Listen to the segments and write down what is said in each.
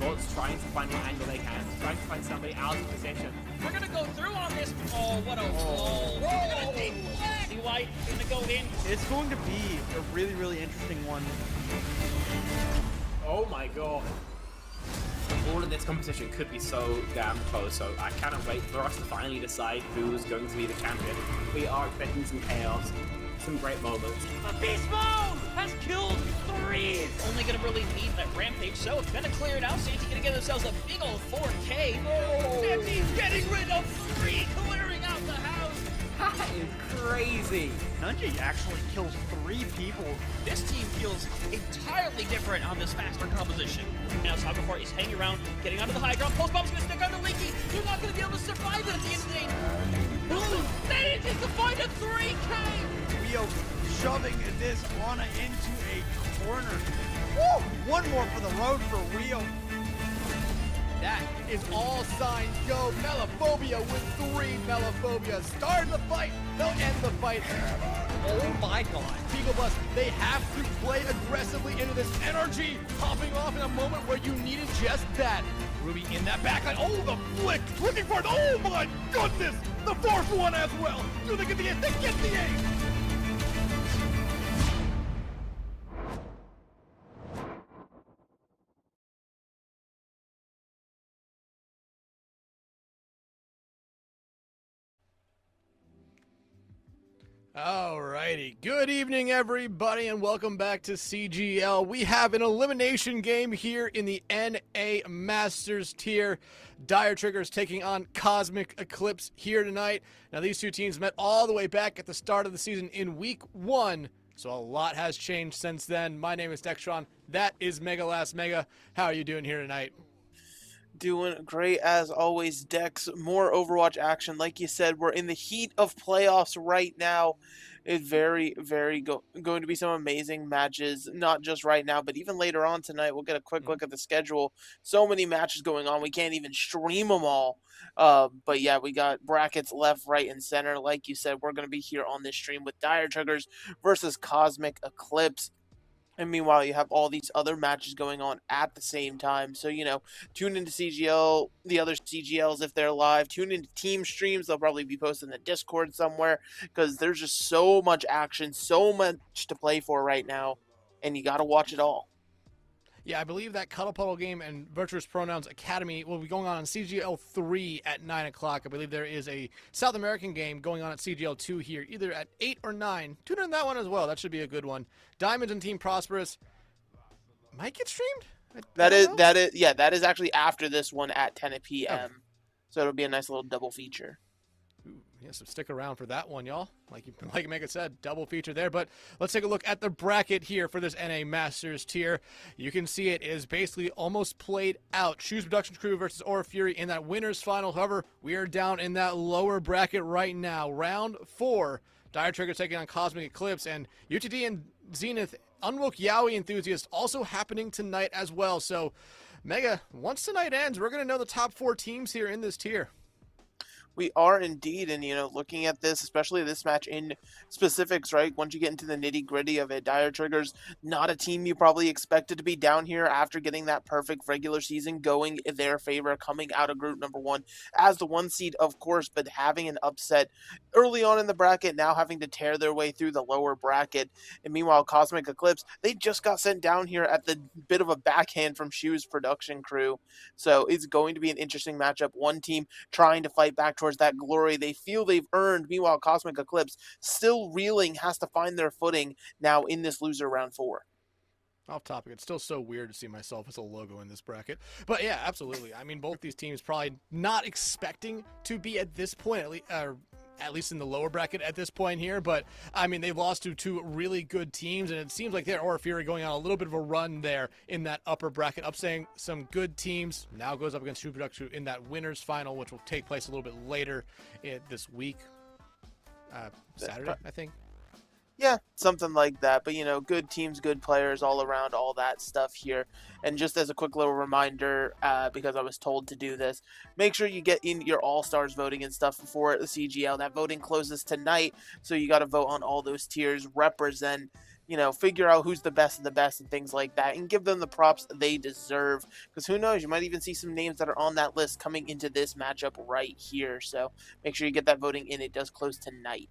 Sports trying to find what angle they can, trying to find somebody out of position. We're gonna go through on this. Oh, what a roll. We're gonna take black. See White gonna go in. It's going to be a really, really interesting one. Oh my god. All of this competition could be so damn close, so I cannot wait for us to finally decide who's going to be the champion. We are expecting some chaos, some great moments. A beast mode has killed 3. Only gonna really need that rampage, so it's gonna clear it out. Santi gonna get themselves a big old 4K. Oh. Santi's getting rid of 3, clearing out the house. That is crazy. Nunji actually kills 3 people. This team feels entirely different on this faster composition. Now Saga is hanging around, getting onto the high ground. Pulse Bomb's gonna stick on the Leaky. You're not gonna be able to survive it at the end of the day. Manages to find a 3K. Rio shoving this Lana into a corner. Woo! One more for the road for Rio. That is all signs go. Melophobia with 3 Melophobia. Start the fight. They'll end the fight. Oh my god. Beagle Bus, they have to play aggressively into this energy. Popping off in a moment where you needed just that. Ruby in that backline. Oh, the flick. Looking for it. Oh my goodness. The 4th one as well. Do they get the ace? They get the ace. Alrighty, good evening everybody and welcome back to CGL. We have an elimination game here in the NA Masters tier. Dire Triggers taking on Cosmic Eclipse here tonight. Now these two teams met all the way back at the start of the season in week 1, so a lot has changed since then. My name is Dextron, that is Mega Last Mega. How are you doing here tonight? Doing great as always, Dex. More Overwatch action. Like you said, we're in the heat of playoffs right now. It's very, very going to be some amazing matches, not just right now, but even later on tonight. We'll get a quick look at the schedule. So many matches going on. We can't even stream them all. But yeah, we got brackets left, right, and center. Like you said, we're going to be here on this stream with Dire Triggers versus Cosmic Eclipse. And meanwhile, you have all these other matches going on at the same time. So, you know, tune into CGL, the other CGLs if they're live. Tune into team streams. They'll probably be posted in the Discord somewhere because there's just so much action, so much to play for right now. And you got to watch it all. Yeah, I believe that Cuddle Puddle game and Virtuous Pronouns Academy will be going on CGL 3 at 9 o'clock. I believe there is a South American game going on at CGL 2 here, either at 8 or 9. Tune in that one as well. That should be a good one. Diamonds and Team Prosperous might get streamed? That is actually after this one at 10 p.m. Okay. So it'll be a nice little double feature. Ooh, yeah, so stick around for that one, y'all. Like Mega said, double feature there. But let's take a look at the bracket here for this NA Masters tier. You can see it is basically almost played out. Shoes Production Crew versus Aura Fury in that winner's final. However, we are down in that lower bracket right now. Round 4. Dire Trigger taking on Cosmic Eclipse, and UTD and Zenith Unwoke Yaoi Enthusiast also happening tonight as well. So, Mega, once tonight ends, we're going to know the top 4 teams here in this tier. We are indeed, and you know, looking at this, especially this match in specifics, right? Once you get into the nitty gritty of it, Dire Triggers, not a team you probably expected to be down here after getting that perfect regular season going in their favor, coming out of group number 1 as the 1 seed, of course, but having an upset early on in the bracket, now having to tear their way through the lower bracket. And meanwhile, Cosmic Eclipse, they just got sent down here at the bit of a backhand from Shoes Production Crew. So it's going to be an interesting matchup. One team trying to fight back towards that glory they feel they've earned. Meanwhile, Cosmic Eclipse, still reeling, has to find their footing now in this loser round 4. Off topic, it's still so weird to see myself as a logo in this bracket. But yeah, absolutely. I mean, both these teams probably not expecting to be at this point, at least in the lower bracket at this point here. But, I mean, they've lost to 2 really good teams, and it seems like they're Aura Fury going on a little bit of a run there in that upper bracket, upsetting some good teams. Now goes up against True Production in that winner's final, which will take place a little bit later this week. Saturday, I think. Yeah, something like that. But, you know, good teams, good players all around, all that stuff here. And just as a quick little reminder, because I was told to do this, make sure you get in your All-Stars voting and stuff before the CGL. That voting closes tonight, so you got to vote on all those tiers, represent figure out who's the best of the best and things like that, and give them the props they deserve. Because who knows, you might even see some names that are on that list coming into this matchup right here. So make sure you get that voting in. It does close tonight.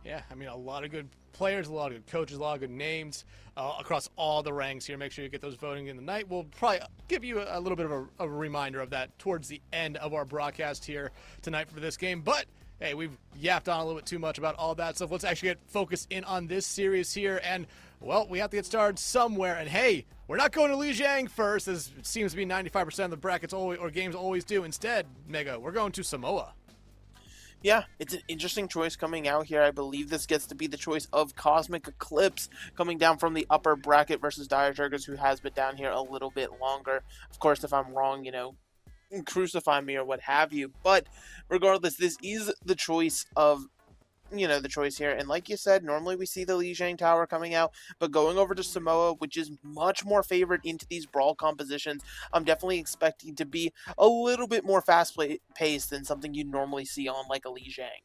Yeah, I mean, a lot of good players, a lot of good coaches, a lot of good names across all the ranks here. Make sure you get those voting in tonight. We'll probably give you a little bit of a reminder of that towards the end of our broadcast here tonight for this game. But hey, we've yapped on a little bit too much about all that stuff. Let's actually get focused in on this series here. And, well, we have to get started somewhere. And, hey, we're not going to Lijiang first, as it seems to be 95% of the brackets or games always do. Instead, Mega, we're going to Samoa. Yeah, it's an interesting choice coming out here. I believe this gets to be the choice of Cosmic Eclipse coming down from the upper bracket versus Dire Triggers, who has been down here a little bit longer. Of course, if I'm wrong, crucify me or what have you. But regardless, this is the choice of the choice here. And like you said, normally we see the Lijiang Tower coming out, but going over to Samoa, which is much more favored into these brawl compositions, I'm definitely expecting to be a little bit more fast-paced than something you normally see on like a Lijiang.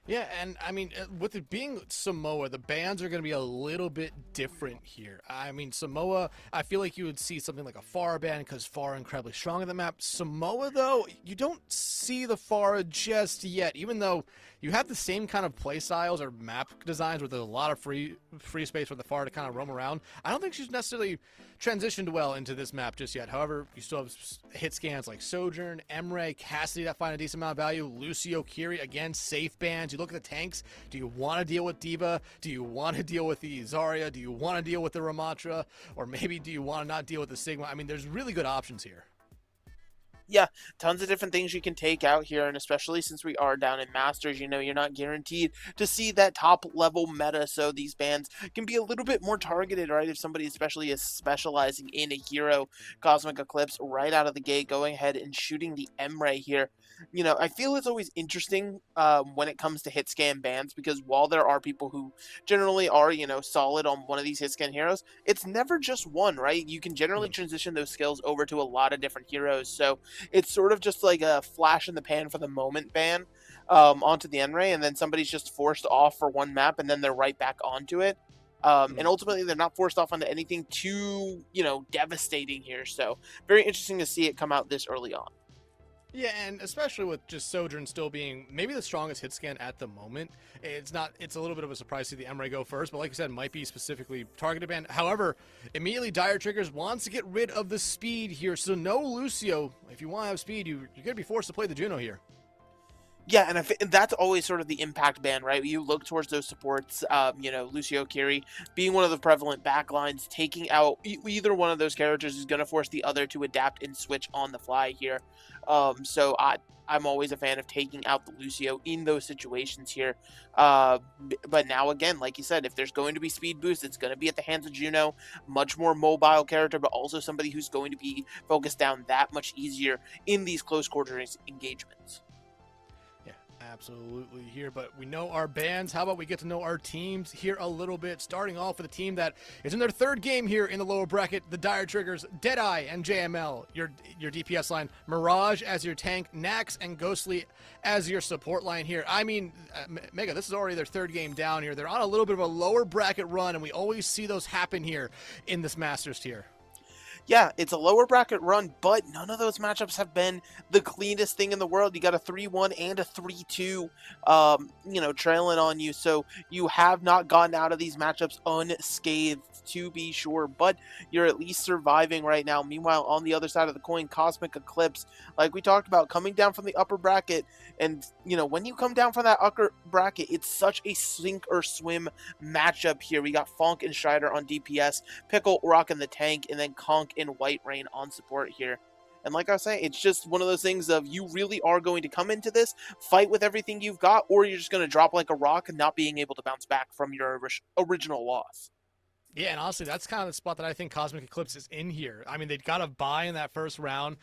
Yeah, and I mean, with it being Samoa, the bans are going to be a little bit different here. I mean, Samoa, I feel like you would see something like a Pharah ban because Pharah incredibly strong on the map. Samoa, though, you don't see the Pharah just yet, even though you have the same kind of play styles or map designs where there's a lot of free space for the Pharah to kind of roam around. I don't think she's necessarily transitioned well into this map just yet. However, you still have hit scans like Sojourn, Emre, Cassidy that find a decent amount of value, Lucio, Kiri, again, safe bans. You look at the tanks, do you want to deal with Diva? Do you want to deal with the Zarya? Do you want to deal with the Ramatra? Or maybe do you want to not deal with the Sigma? I mean, there's really good options here. Yeah, tons of different things you can take out here, and especially since we are down in Masters, you're not guaranteed to see that top level meta, so these bans can be a little bit more targeted, right? If somebody especially is specializing in a hero, Cosmic Eclipse right out of the gate, going ahead and shooting the Emre here. I feel it's always interesting when it comes to hit scan bans, because while there are people who generally are, solid on one of these hit scan heroes, it's never just one, right? You can generally transition those skills over to a lot of different heroes, so it's sort of just like a flash in the pan for the moment ban onto the Emre, and then somebody's just forced off for one map, and then they're right back onto it. And ultimately, they're not forced off onto anything too, devastating here. So very interesting to see it come out this early on. Yeah, and especially with just Sojourn still being maybe the strongest hit scan at the moment, it's a little bit of a surprise to see the Emre go first, but like you said, might be specifically targeted ban. However, immediately Dire Triggers wants to get rid of the speed here, so no Lucio. If you want to have speed, you're going to be forced to play the Juno here. Yeah, and that's always sort of the impact ban, right? You look towards those supports, Lucio, Kiri, being one of the prevalent backlines, taking out either one of those characters is going to force the other to adapt and switch on the fly here. So I'm always a fan of taking out the Lucio in those situations here. But now, again, like you said, if there's going to be speed boost, it's going to be at the hands of Juno. Much more mobile character, but also somebody who's going to be focused down that much easier in these close quarters engagements. Absolutely here, but we know our bands. How about we get to know our teams here a little bit, starting off with a team that is in their third game here in the lower bracket, the Dire Triggers, Deadeye and JML, your DPS line, Mirage as your tank, Nax and Ghostly as your support line here. I mean, Mega, this is already their third game down here. They're on a little bit of a lower bracket run, and we always see those happen here in this Masters tier. Yeah, it's a lower bracket run, but none of those matchups have been the cleanest thing in the world. You got a 3-1 and a 3-2, trailing on you. So you have not gotten out of these matchups unscathed, to be sure, but you're at least surviving right now. Meanwhile, on the other side of the coin, Cosmic Eclipse, like we talked about, coming down from the upper bracket. And, when you come down from that upper bracket, it's such a sink or swim matchup here. We got Fonk and Strider on DPS, Pickle rocking the tank, and then Conk and White Rain on support here. And like I was saying, it's just one of those things of you really are going to come into this, fight with everything you've got, or you're just going to drop like a rock and not being able to bounce back from your original loss. Yeah, and honestly, that's kind of the spot that I think Cosmic Eclipse is in here. I mean, they got a bye in that first round,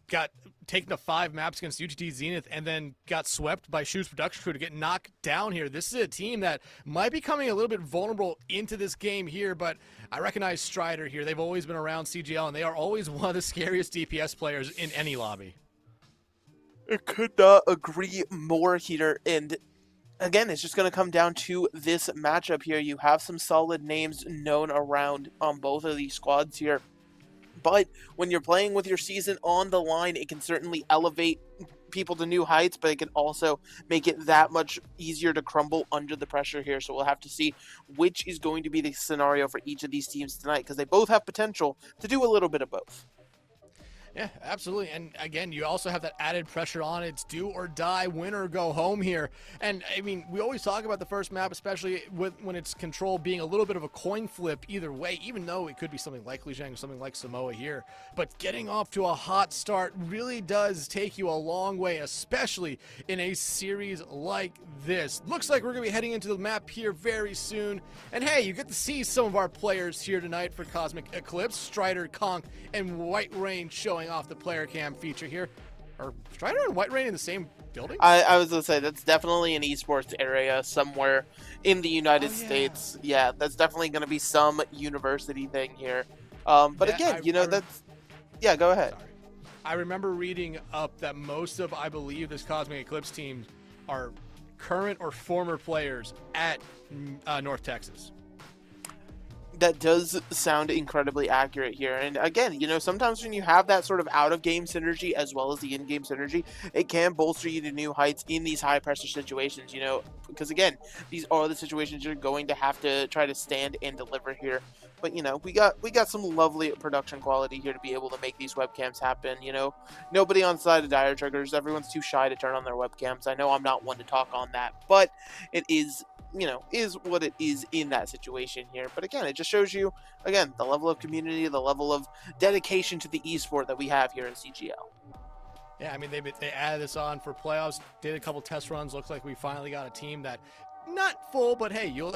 got taken to 5 maps against UGT Zenith, and then got swept by Shoes Production Crew to get knocked down here. This is a team that might be coming a little bit vulnerable into this game here, but I recognize Strider here. They've always been around CGL, and they are always one of the scariest DPS players in any lobby. I could not agree more here, and again, it's just going to come down to this matchup here. You have some solid names known around on both of these squads here. But when you're playing with your season on the line, it can certainly elevate people to new heights, but it can also make it that much easier to crumble under the pressure here. So we'll have to see which is going to be the scenario for each of these teams tonight, because they both have potential to do a little bit of both. Yeah, absolutely. And again, you also have that added pressure on. It's do or die, win or go home here. And I mean, we always talk about the first map, especially when it's control, being a little bit of a coin flip either way, even though it could be something like Lijiang, something like Samoa here. But getting off to a hot start really does take you a long way, especially in a series like this. Looks like we're going to be heading into the map here very soon. And hey, you get to see some of our players here tonight for Cosmic Eclipse. Strider, Conk, and White Rain showing off the player cam feature here. Are Strider and White Rain in the same building? I was gonna say that's definitely an esports area somewhere in the United States. Yeah, that's definitely gonna be some university thing here. But Yeah, again, that's go ahead. Sorry. I remember reading up that most of, I believe, this Cosmic Eclipse team are current or former players at North Texas. That does sound incredibly accurate here. And again, sometimes when you have that sort of out-of-game synergy as well as the in-game synergy, it can bolster you to new heights in these high-pressure situations, because again, these are the situations you're going to have to try to stand and deliver here. But, we got some lovely production quality here to be able to make these webcams happen, Nobody on the side of Dire Triggers, everyone's too shy to turn on their webcams. I know I'm not one to talk on that, but it is is what it is in that situation here. But again, it just shows you, again, the level of community, the level of dedication to the esport that we have here in CGL. Yeah, I mean, they added this on for playoffs, did a couple test runs. Looks like we finally got a team that, not full, but hey, you'll...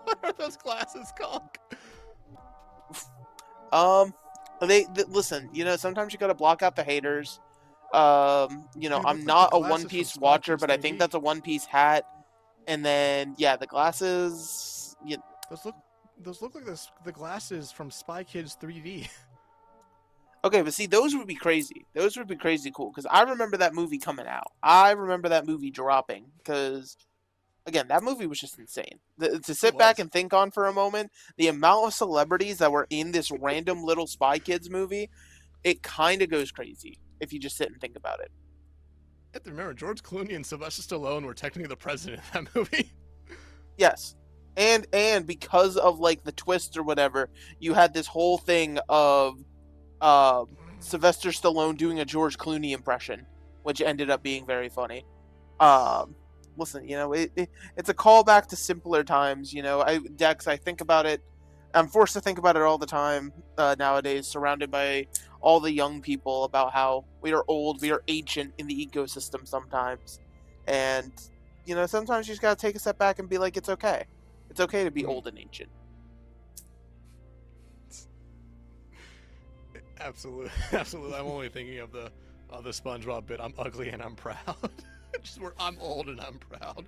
What are those glasses, Conk? They listen, sometimes you gotta block out the haters. I'm not a One Piece watcher, but I think that's a One Piece hat. And then, yeah, the glasses. Those look like the glasses from Spy Kids 3D. Okay, but see, those would be crazy. Those would be crazy cool, because I remember that movie coming out. I remember that movie dropping, because, again, that movie was just insane. To sit back and think on for a moment, the amount of celebrities that were in this random little Spy Kids movie, it kind of goes crazy if you just sit and think about it. You have to remember, George Clooney and Sylvester Stallone were technically the president of that movie. Yes. And because of, like, the twist or whatever, you had this whole thing of Sylvester Stallone doing a George Clooney impression, which ended up being very funny. Listen, it's a callback to simpler times, Dex, I think about it. I'm forced to think about it all the time nowadays, surrounded by all the young people, about how we are old, we are ancient in the ecosystem sometimes. And, sometimes you just gotta take a step back and be like, it's okay. It's okay to be old and ancient. Absolutely. I'm only thinking of the SpongeBob bit, I'm ugly and I'm proud. Just where I'm old and I'm proud.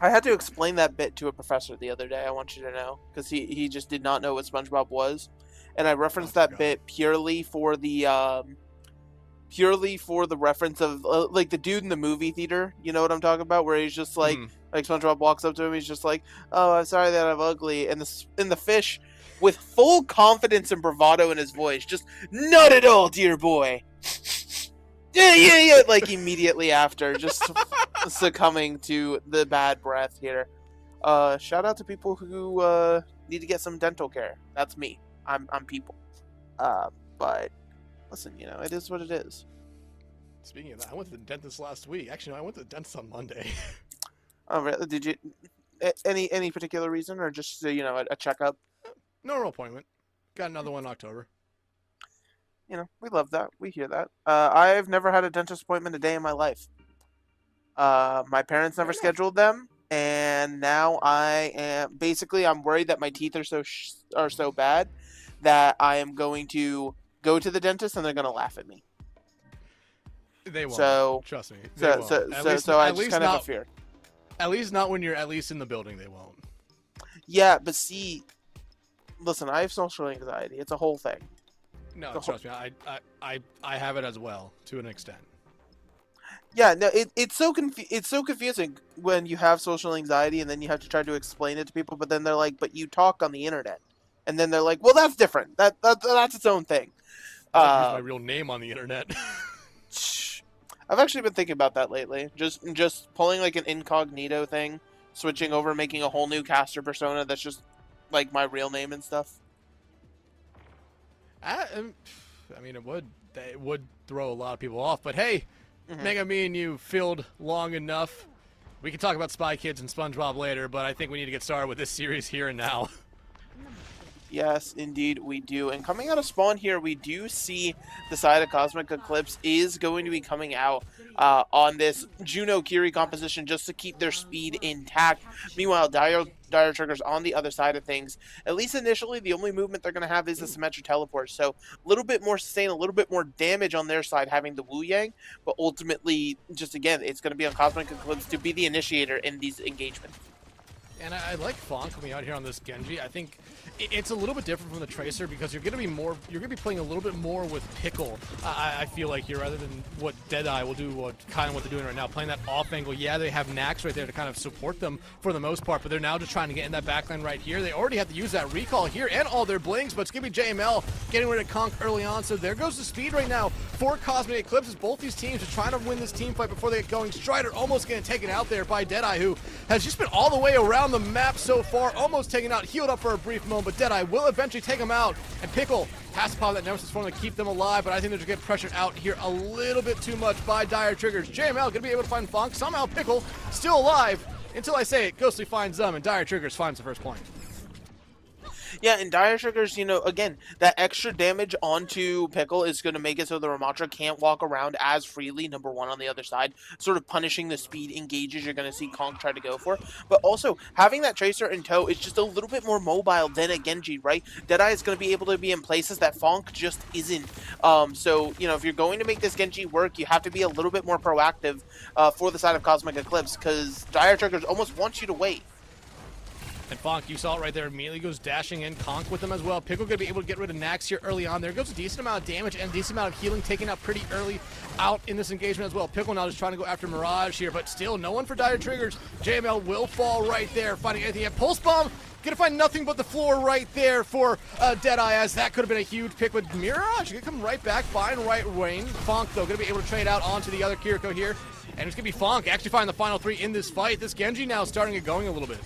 I had to explain that bit to a professor the other day, I want you to know, because he just did not know what SpongeBob was. And I referenced that bit purely for the reference of like the dude in the movie theater, you know what I'm talking about, where he's just like SpongeBob walks up to him, he's just like, "Oh, I'm sorry that I'm ugly," and the fish, with full confidence and bravado in his voice, just, "Not at all, dear boy." Yeah, like immediately after, just succumbing to the bad breath here. Shout out to people who need to get some dental care. That's me. I'm people. But listen, it is what it is. Speaking of that, I went to the dentist last week. Actually, no, I went to the dentist on Monday. Oh, really? Did you? Any particular reason, or just a checkup? Normal appointment. Got another one in October. We love that. We hear that. I've never had a dentist appointment a day in my life. My parents never scheduled them, and now I'm worried that my teeth are so bad that I am going to go to the dentist and they're going to laugh at me. They won't. So trust me. So I just kind of have a fear. At least not when you're at least in the building. They won't. Yeah, but see, listen, I have social anxiety. It's a whole thing. No, trust me. I have it as well, to an extent. Yeah, no, it's so confusing when you have social anxiety and then you have to try to explain it to people, but then they're like, "But you talk on the internet," and then they're like, "Well, that's different. That's its own thing." I don't use my Uh, real name on the internet. I've actually been thinking about that lately. Just pulling like an incognito thing, switching over, making a whole new caster persona that's just like my real name and stuff. I mean, it would throw a lot of people off, but hey, Mega, me and you filled long enough. We can talk about Spy Kids and SpongeBob later, but I think we need to get started with this series here and now. Yes, indeed we do. And coming out of spawn here, we do see the side of Cosmic Eclipse is going to be coming out on this Juno Kiri composition just to keep their speed intact. Meanwhile, Dire Trigger's on the other side of things. At least initially, the only movement they're going to have is the Symmetric Teleport. So a little bit more sustain, a little bit more damage on their side having the Wu Yang. But ultimately, just again, it's going to be on Cosmic Eclipse to be the initiator in these engagements. And I like Fonk coming out here on this Genji. I think it's a little bit different from the Tracer because you're going to be playing a little bit more with Pickle. I feel like here, rather than what Deadeye will do, what they're doing right now, playing that off angle. Yeah, they have Nax right there to kind of support them for the most part, but they're now just trying to get in that backline right here. They already have to use that recall here and all their blings, but it's going to be JML getting rid of Conk early on. So there goes the speed right now for Cosmic Eclipses. Both these teams are trying to win this team fight before they get going. Strider almost getting taken out there by Deadeye, who has just been all the way around the map so far, almost taken out, healed up for a brief moment, but Deadeye will eventually take him out, and Pickle has to pop that Nemesis form to keep them alive, but I think they're just getting pressured out here a little bit too much by Dire Triggers. JML going to be able to find Fonk, somehow Pickle still alive, until I say it, Ghostly finds them, and Dire Triggers finds the first point. Yeah, and Dire Triggers, again, that extra damage onto Pickle is going to make it so the Ramatra can't walk around as freely, number one, on the other side, sort of punishing the speed engages you're going to see Kong try to go for. But also, having that Tracer in tow is just a little bit more mobile than a Genji, right? Deadeye is going to be able to be in places that Fonk just isn't. So, if you're going to make this Genji work, you have to be a little bit more proactive for the side of Cosmic Eclipse, because Dire Triggers almost wants you to wait. And Fonk, you saw it right there, immediately goes dashing in, Conk with them as well. Pickle going to be able to get rid of Nax here early on. There goes a decent amount of damage and a decent amount of healing taken out pretty early out in this engagement as well. Pickle now just trying to go after Mirage here, but still no one for Dire Triggers. JML will fall right there, finding anything yet. Pulse Bomb, gonna find nothing but the floor right there for Deadeye, as that could have been a huge pick, but Mirage gonna come right back, find right Rain. Fonk, though, gonna be able to trade out onto the other Kiriko here, and it's gonna be Fonk actually finding the final three in this fight. This Genji now starting it going a little bit.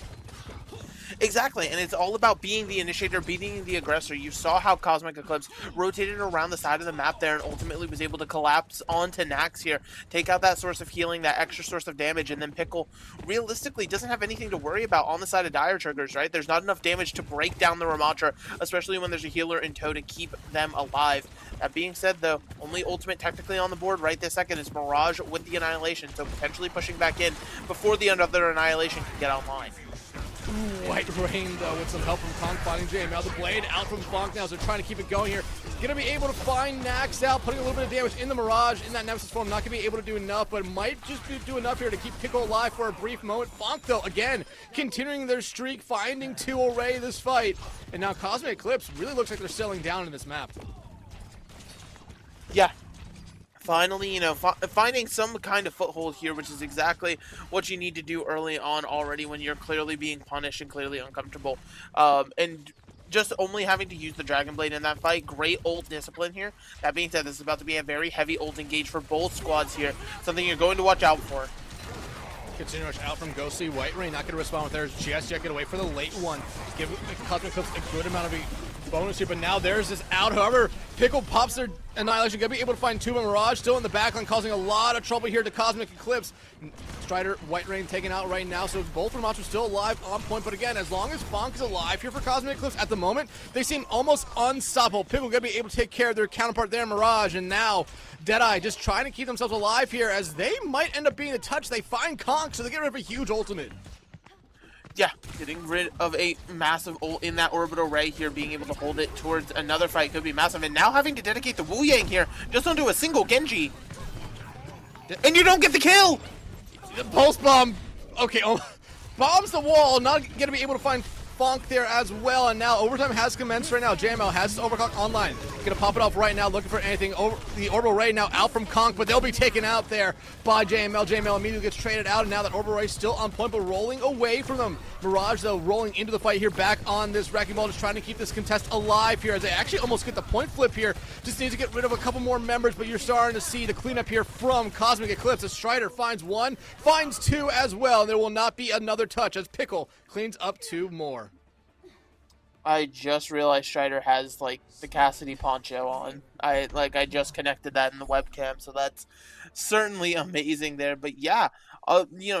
Exactly, and it's all about being the initiator, beating the aggressor. You saw how Cosmic Eclipse rotated around the side of the map there and ultimately was able to collapse onto Nax here, take out that source of healing, that extra source of damage, and then Pickle realistically doesn't have anything to worry about on the side of Dire Triggers, right? There's not enough damage to break down the Ramatra, especially when there's a healer in tow to keep them alive. That being said, though, only ultimate technically on the board right this second is Mirage with the Annihilation, so potentially pushing back in before the other Annihilation can get online. White Rain, though, with some help from Kong fighting JML. The blade out from Fonk now, so they're trying to keep it going here. Gonna be able to find Nax out, putting a little bit of damage in the Mirage, in that Nemesis form. Not gonna be able to do enough, but might just do enough here to keep Pickle alive for a brief moment. Fonk, though, again, continuing their streak, finding 2 already this fight. And now Cosmic Eclipse really looks like they're settling down in this map. Yeah. Finally, finding some kind of foothold here, which is exactly what you need to do early on already when you're clearly being punished and clearly uncomfortable. And just only having to use the Dragon Blade in that fight, great ult discipline here. That being said, this is about to be a very heavy ult engage for both squads here. Something you're going to watch out for. Continuing rush out from Ghostly. White Rain not going to respond with theirs just yet. Get away for the late one. Give Cosmic Eclipse a good amount of bonus here, but now there's this out. However, Pickle pops their Annihilation. Gonna be able to find Tuba Mirage still in the backline, causing a lot of trouble here to Cosmic Eclipse. Strider, White Rain taken out right now, so both Ramatas still alive on point. But again, as long as Fonk is alive here for Cosmic Eclipse at the moment, they seem almost unstoppable. Pickle gonna be able to take care of their counterpart there, Mirage, and now Deadeye just trying to keep themselves alive here, as they might end up being the touch. They find Conk, so they get rid of a huge ultimate. Yeah, getting rid of a massive ult in that orbital ray here, being able to hold it towards another fight could be massive. And now having to dedicate the Wu Yang here just onto a single Genji. And you don't get the kill! The Pulse Bomb, okay, bombs the wall, not gonna be able to find Funk there as well, and now overtime has commenced right now. JML has his overclock online. Gonna pop it off right now, looking for anything. Over the orbital ray now out from Conk, but they'll be taken out there by JML. JML immediately gets traded out, and now that orbital ray still on point, but rolling away from them. Mirage, though, rolling into the fight here, back on this wrecking ball, just trying to keep this contest alive here, as they actually almost get the point flip here. Just needs to get rid of a couple more members, but you're starting to see the cleanup here from Cosmic Eclipse, as Strider finds one, finds two as well. There will not be another touch, as Pickle cleans up two more. I just realized Strider has like the Cassidy poncho on. I just connected that in the webcam, so that's certainly amazing there. But yeah,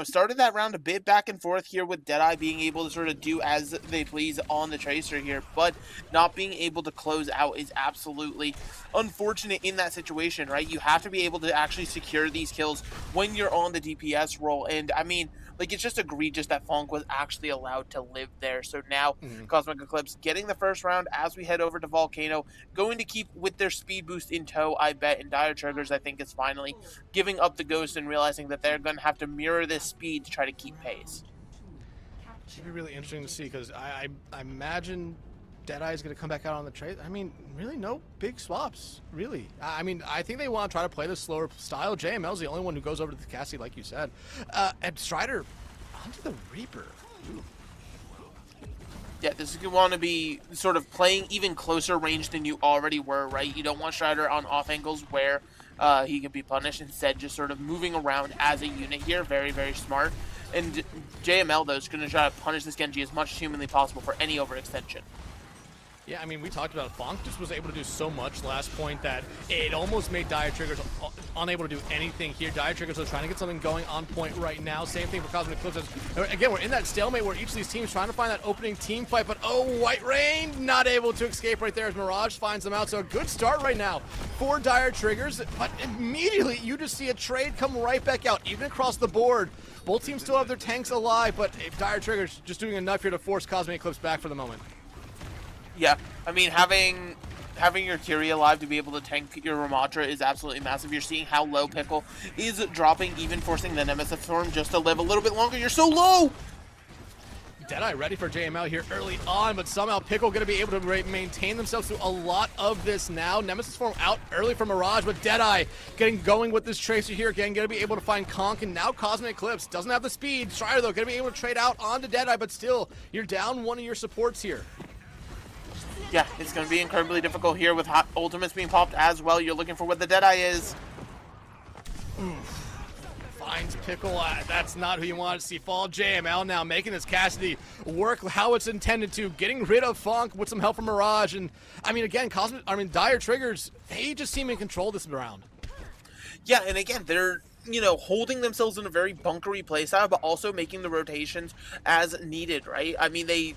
started that round a bit back and forth here with Deadeye being able to sort of do as they please on the Tracer here, but not being able to close out is absolutely unfortunate in that situation, right? You have to be able to actually secure these kills when you're on the DPS role, and I mean, like, it's just egregious that Funk was actually allowed to live there. So now, Cosmic Eclipse getting the first round as we head over to Volcano, going to keep with their speed boost in tow, I bet, and Dire Triggers, I think, is finally giving up the ghost and realizing that they're going to have to mirror this speed to try to keep pace. Should be really interesting to see, because I imagine Deadeye is going to come back out on the trade. I mean, really no big swaps, really. I mean, I think they want to try to play the slower style. JML is the only one who goes over to the Cassie, like you said. And Strider onto the Reaper. Ooh. Yeah, this is going to want to be sort of playing even closer range than you already were, right? You don't want Strider on off angles where he can be punished. Instead, just sort of moving around as a unit here. Very, very smart. And JML, though, is going to try to punish this Genji as much as humanly possible for any overextension. Yeah, I mean, we talked about Funk just was able to do so much last point that it almost made Dire Triggers unable to do anything here. Dire Triggers are trying to get something going on point right now. Same thing for Cosmic Eclipse. Again, we're in that stalemate where each of these teams trying to find that opening team fight, but oh, White Rain not able to escape right there as Mirage finds them out. So a good start right now for Dire Triggers, but immediately you just see a trade come right back out, even across the board. Both teams still have their tanks alive, but Dire Triggers just doing enough here to force Cosmic Eclipse back for the moment. Yeah, I mean, having your Curie alive to be able to tank your Ramatra is absolutely massive. You're seeing how low Pickle is dropping, even forcing the Nemesis Storm just to live a little bit longer. You're so low! Deadeye ready for JML here early on, but somehow Pickle going to be able to maintain themselves through a lot of this now. Nemesis Form out early for Mirage, but Deadeye getting going with this Tracer here again, going to be able to find Conk, and now Cosmic Eclipse doesn't have the speed. Strider, though, going to be able to trade out onto Deadeye, but still, you're down one of your supports here. Yeah, it's going to be incredibly difficult here with hot ultimates being popped as well. You're looking for what the Deadeye is. Finds Pickle. That's not who you want to see fall. JML now making this Cassidy work how it's intended to, getting rid of Funk with some help from Mirage. And, I mean, again, Dire Triggers, they just seem in control this round. Yeah, and again, they're holding themselves in a very bunkery playstyle, but also making the rotations as needed, right? I mean, they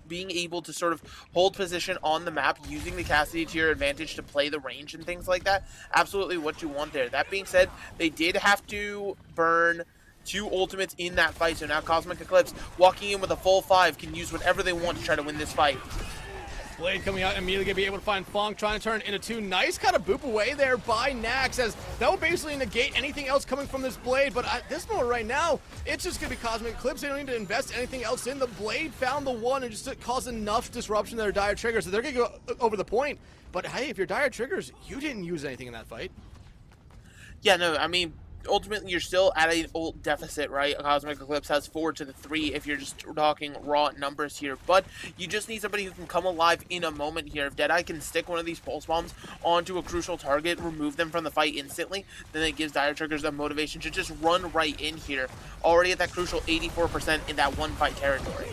being able to sort of hold position on the map, using the Cassidy to your advantage to play the range and things like that. Absolutely what you want there. That being said, they did have to burn 2 ultimates in that fight, so now Cosmic Eclipse walking in with a full 5 can use whatever they want to try to win this fight. Blade coming out immediately, gonna be able to find Funk, trying to turn into 2. Nice kind of boop away there by Nax, as that will basically negate anything else coming from this Blade. But at this moment right now, it's just gonna be Cosmic Eclipse. They don't need to invest anything else in. The Blade found the one and just caused enough disruption to their Dire Triggers, so they're gonna go over the point. But hey, if you're Dire Triggers, you didn't use anything in that fight. Yeah, no, I mean, ultimately you're still at an ult deficit, right? Cosmic Eclipse has 4 to the 3 if you're just talking raw numbers here, but you just need somebody who can come alive in a moment here. If Deadeye can stick one of these pulse bombs onto a crucial target, remove them from the fight instantly, then it gives Dire Triggers the motivation to just run right in here, already at that crucial 84% in that one fight territory.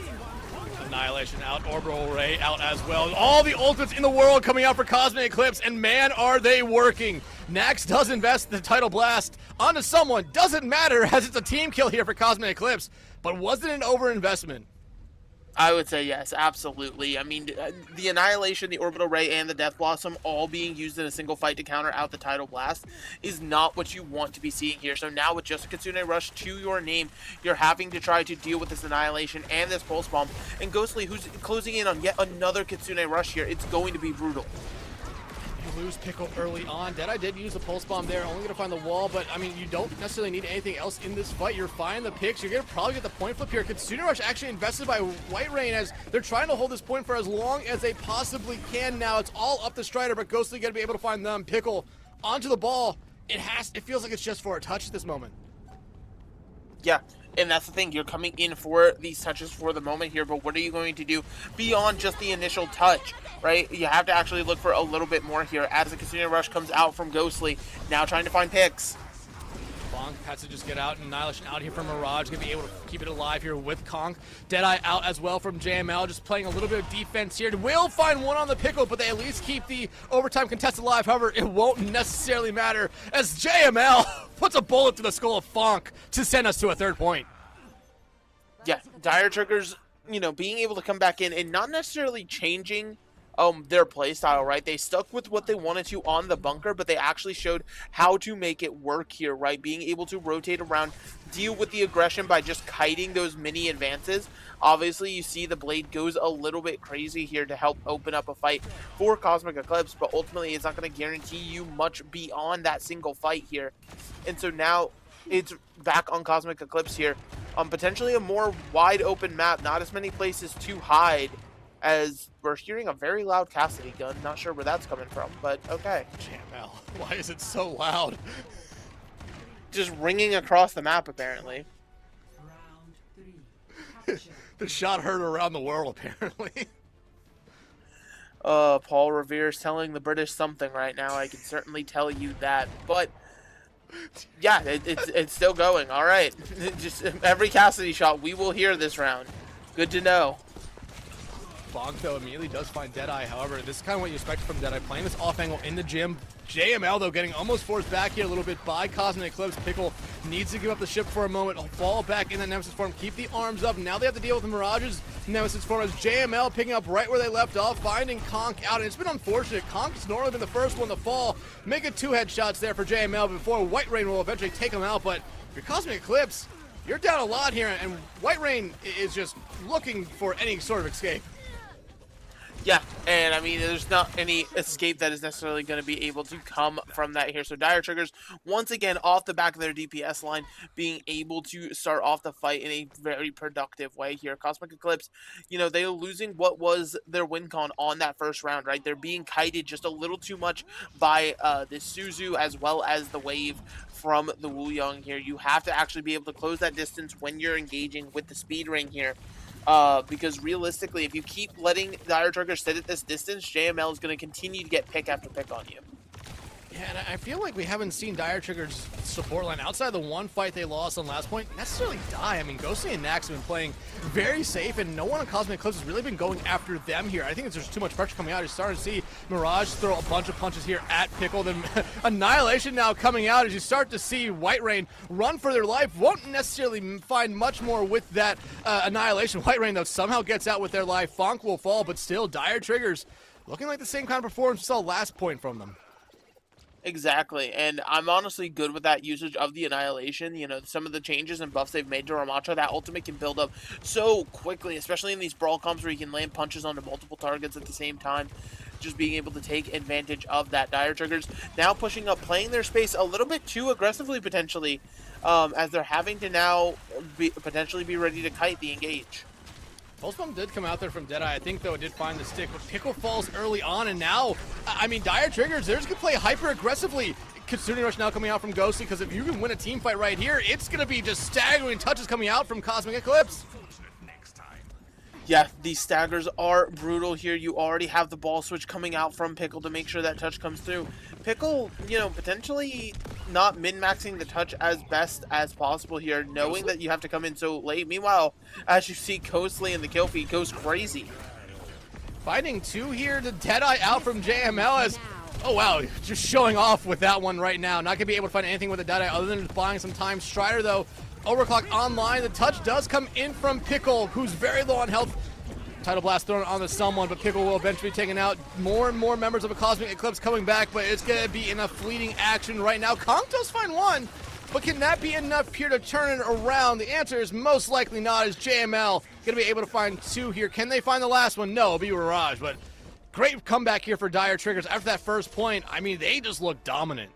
Annihilation out, Orbital Ray out as well. All the ultimates in the world coming out for Cosmic Eclipse, and man, are they working. Nax does invest the Tidal Blast onto someone. Doesn't matter, as it's a team kill here for Cosmic Eclipse, but was it an overinvestment? I would say yes, absolutely. I mean, the Annihilation, the Orbital Ray, and the Death Blossom all being used in a single fight to counter out the Tidal Blast is not what you want to be seeing here. So now with just a Kitsune Rush to your name, you're having to try to deal with this Annihilation and this Pulse Bomb. And Ghostly, who's closing in on yet another Kitsune Rush here, it's going to be brutal. You lose Pickle early on. Deadeye did use the pulse bomb there, only gonna find the wall, but I mean, you don't necessarily need anything else in this fight. You're finding the picks. You're gonna probably get the point flip here. Kitsune Rush actually invested by White Rain as they're trying to hold this point for as long as they possibly can now. It's all up to Strider, but Ghostly gonna be able to find them. Pickle onto the ball. It feels like it's just for a touch at this moment. Yeah, and that's the thing. You're coming in for these touches for the moment here, but what are you going to do beyond just the initial touch, right? You have to actually look for a little bit more here as the Kitsune Rush comes out from Ghostly, now trying to find picks. Bonk has to just get out, and Annihilation out here from Mirage, gonna be able to keep it alive here with Conk. Deadeye out as well from JML, just playing a little bit of defense here. Will find one on the Pickle, but they at least keep the overtime contest alive. However, it won't necessarily matter as JML puts a bullet to the skull of Fonk to send us to a third point. Yeah, Dire Triggers, being able to come back in and not necessarily changing their play style, right? They stuck with what they wanted to on the bunker, but they actually showed how to make it work here, right? Being able to rotate around, deal with the aggression by just kiting those mini advances. Obviously, you see the Blade goes a little bit crazy here to help open up a fight for Cosmic Eclipse, but ultimately it's not going to guarantee you much beyond that single fight here. And so now it's back on Cosmic Eclipse here. Potentially a more wide open map, not as many places to hide, as we're hearing a very loud Cassidy gun. Not sure where that's coming from, but okay. JML, why is it so loud? Just ringing across the map, apparently. The shot heard around the world, apparently. Paul Revere's telling the British something right now. I can certainly tell you that, but yeah, it's still going. All right, just every Cassidy shot we will hear this round. Good to know. Bonk, though, immediately does find Deadeye. However, this is kind of what you expect from Deadeye, playing this off angle in the gym. JML, though, getting almost forced back here a little bit by Cosmic Eclipse. Pickle needs to give up the ship for a moment, fall back in that Nemesis form, keep the arms up. Now they have to deal with the Mirage's Nemesis form as JML picking up right where they left off, finding Conk out. And it's been unfortunate. Conk's normally been the first one to fall, making 2 headshots there for JML before White Rain will eventually take him out. But if you're Cosmic Eclipse, you're down a lot here, and White Rain is just looking for any sort of escape. Yeah, and I mean, there's not any escape that is necessarily going to be able to come from that here. So Dire Triggers, once again, off the back of their DPS line, being able to start off the fight in a very productive way here. Cosmic Eclipse, they're losing what was their win con on that first round, right? They're being kited just a little too much by the Suzu as well as the wave from the Wu Yang here. You have to actually be able to close that distance when you're engaging with the speed ring here. Because realistically, if you keep letting Dire Triggers sit at this distance, JML is going to continue to get pick after pick on you. Yeah, and I feel like we haven't seen Dire Trigger's support line outside the one fight they lost on last point necessarily die. I mean, Ghostly and Nax have been playing very safe, and no one on Cosmic Eclipse has really been going after them here. I think there's too much pressure coming out. You're starting to see Mirage throw a bunch of punches here at Pickle. Then Annihilation now coming out as you start to see White Rain run for their life. Won't necessarily find much more with that Annihilation. White Rain, though, somehow gets out with their life. Fonk will fall, but still, Dire Triggers looking like the same kind of performance we saw last point from them. Exactly, and I'm honestly good with that usage of the Annihilation. Some of the changes and buffs they've made to Ramattra, that ultimate can build up so quickly, especially in these brawl comps where you can land punches onto multiple targets at the same time. Just being able to take advantage of that. Dire Triggers now pushing up, playing their space a little bit too aggressively potentially, as they're having to now potentially be ready to kite the engage. Pulse Bomb did come out there from Deadeye. I think, though, it did find the stick, but Pickle falls early on, and now, I mean, Dire Triggers, they're just going to play hyper-aggressively. Kitsune Rush now coming out from Ghostly, because if you can win a team fight right here, it's going to be just staggering touches coming out from Cosmic Eclipse. Yeah, these staggers are brutal here. You already have the ball switch coming out from Pickle to make sure that touch comes through. Pickle, potentially not min-maxing the touch as best as possible here, knowing that you have to come in so late. Meanwhile, as you see, Ghostly and the kill feed goes crazy. Finding 2 here to Deadeye out from JML as, oh wow, just showing off with that one right now. Not going to be able to find anything with the Deadeye other than just buying some time. Strider, though, overclock online. The touch does come in from Pickle, who's very low on health. Tidal Blast thrown on to someone, but Pickle will eventually be taken out. More and more members of a Cosmic Eclipse coming back, but it's going to be in a fleeting action right now. Conk does find one, but can that be enough here to turn it around? The answer is most likely not, as JML going to be able to find 2 here. Can they find the last one? No, it'll be Mirage, but great comeback here for Dire Triggers. After that first point, I mean, they just looked dominant.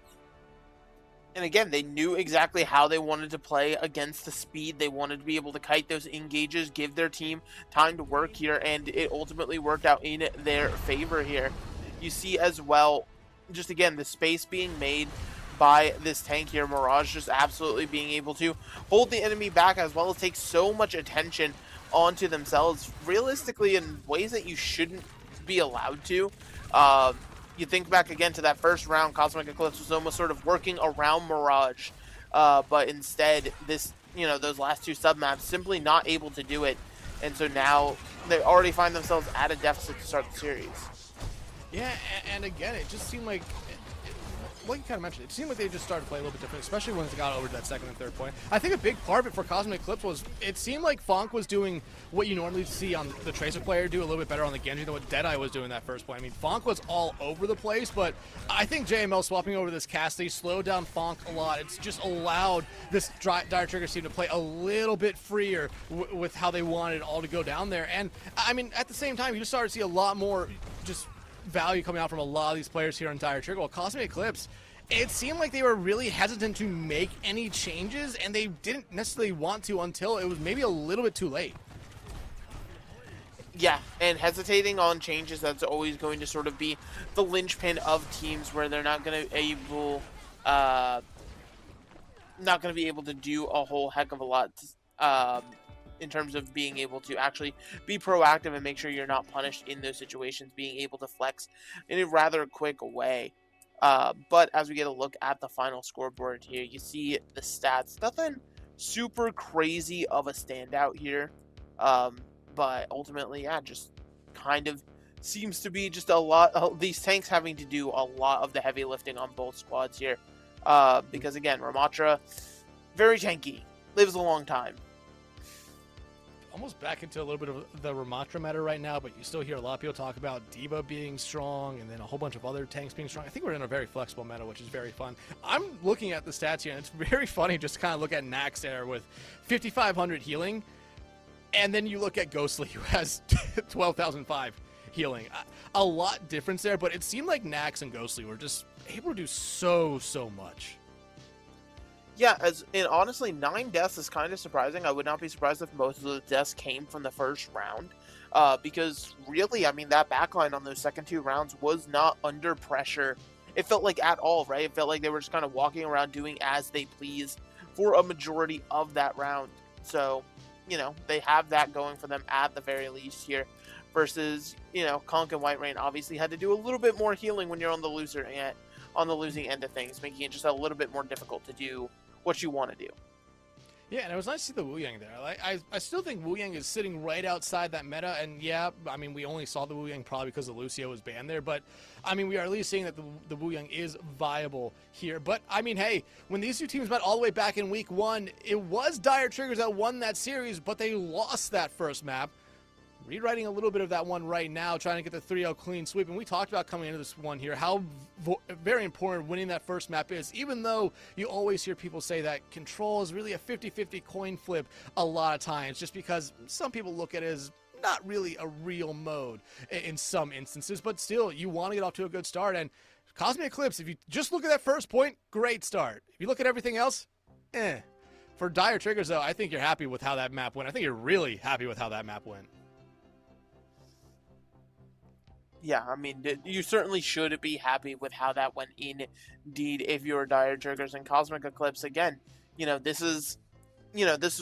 And again, they knew exactly how they wanted to play against the speed. They wanted to be able to kite those engages, give their team time to work here, and it ultimately worked out in their favor here. You see as well, just again, the space being made by this tank here, Mirage just absolutely being able to hold the enemy back as well as take so much attention onto themselves, realistically in ways that you shouldn't be allowed to. You think back again to that first round, Cosmic Eclipse was almost sort of working around Mirage, but instead, those last two submaps simply not able to do it, and so now they already find themselves at a deficit to start the series. Yeah, and again, it just seemed like, like you kind of mentioned, it seemed like they just started to play a little bit different, especially once they got over to that second and third point. I think a big part of it for Cosmic Eclipse was it seemed like Fonk was doing what you normally see on the Tracer player do a little bit better on the Genji than what Deadeye was doing that first point. I mean, Fonk was all over the place, but I think JML swapping over this cast, they slowed down Fonk a lot. It's just allowed this Dire Triggers team to play a little bit freer with how they wanted it all to go down there. And, I mean, at the same time, you just started to see a lot more just value coming out from a lot of these players here on Dire Trigger. Well, Cosmic Eclipse, it seemed like they were really hesitant to make any changes, and they didn't necessarily want to until it was maybe a little bit too late. Yeah, and hesitating on changes, that's always going to sort of be the linchpin of teams where they're not going to be able to do a whole heck of a lot in terms of being able to actually be proactive and make sure you're not punished in those situations, being able to flex in a rather quick way. But as we get a look at the final scoreboard here, you see the stats. Nothing super crazy of a standout here. But ultimately, yeah, just kind of seems to be just a lot of these tanks having to do a lot of the heavy lifting on both squads here. Because again, Ramatra, very tanky, lives a long time. Almost back into a little bit of the Ramatra meta right now, but you still hear a lot of people talk about D.Va being strong and then a whole bunch of other tanks being strong. I think we're in a very flexible meta, which is very fun. I'm looking at the stats here, and it's very funny just to kind of look at Nax there with 5,500 healing, and then you look at Ghostly, who has 12,005 healing. A lot difference there, but it seemed like Nax and Ghostly were just able to do so much. Yeah, and honestly, 9 deaths is kind of surprising. I would not be surprised if most of the deaths came from the first round. Because really, I mean, that backline on those second 2 rounds was not under pressure. It felt like at all, right? It felt like they were just kind of walking around doing as they please for a majority of that round. So, they have that going for them at the very least here. Versus, Conk and White Rain obviously had to do a little bit more healing when you're on the losing end of things, making it just a little bit more difficult to do what you want to do. Yeah, and it was nice to see the Wu Yang there. I still think Wu Yang is sitting right outside that meta, and yeah, I mean, we only saw the Wu Yang probably because the Lucio was banned there, but I mean, we are at least seeing that the Wu Yang is viable here. But I mean, hey, when these two teams met all the way back in week 1, it was Dire Triggers that won that series, but they lost that first map. Rewriting a little bit of that one right now, trying to get the 3-0 clean sweep. And we talked about coming into this one here, how very important winning that first map is, even though you always hear people say that Control is really a 50-50 coin flip a lot of times, just because some people look at it as not really a real mode in some instances, but still, you want to get off to a good start. And Cosmic Eclipse, if you just look at that first point, great start. If you look at everything else, For Dire Triggers, though, I think you're happy with how that map went. I think you're really happy with how that map went. Yeah, I mean, you certainly should be happy with how that went indeed if you're Dire Triggers. And Cosmic Eclipse, again, this is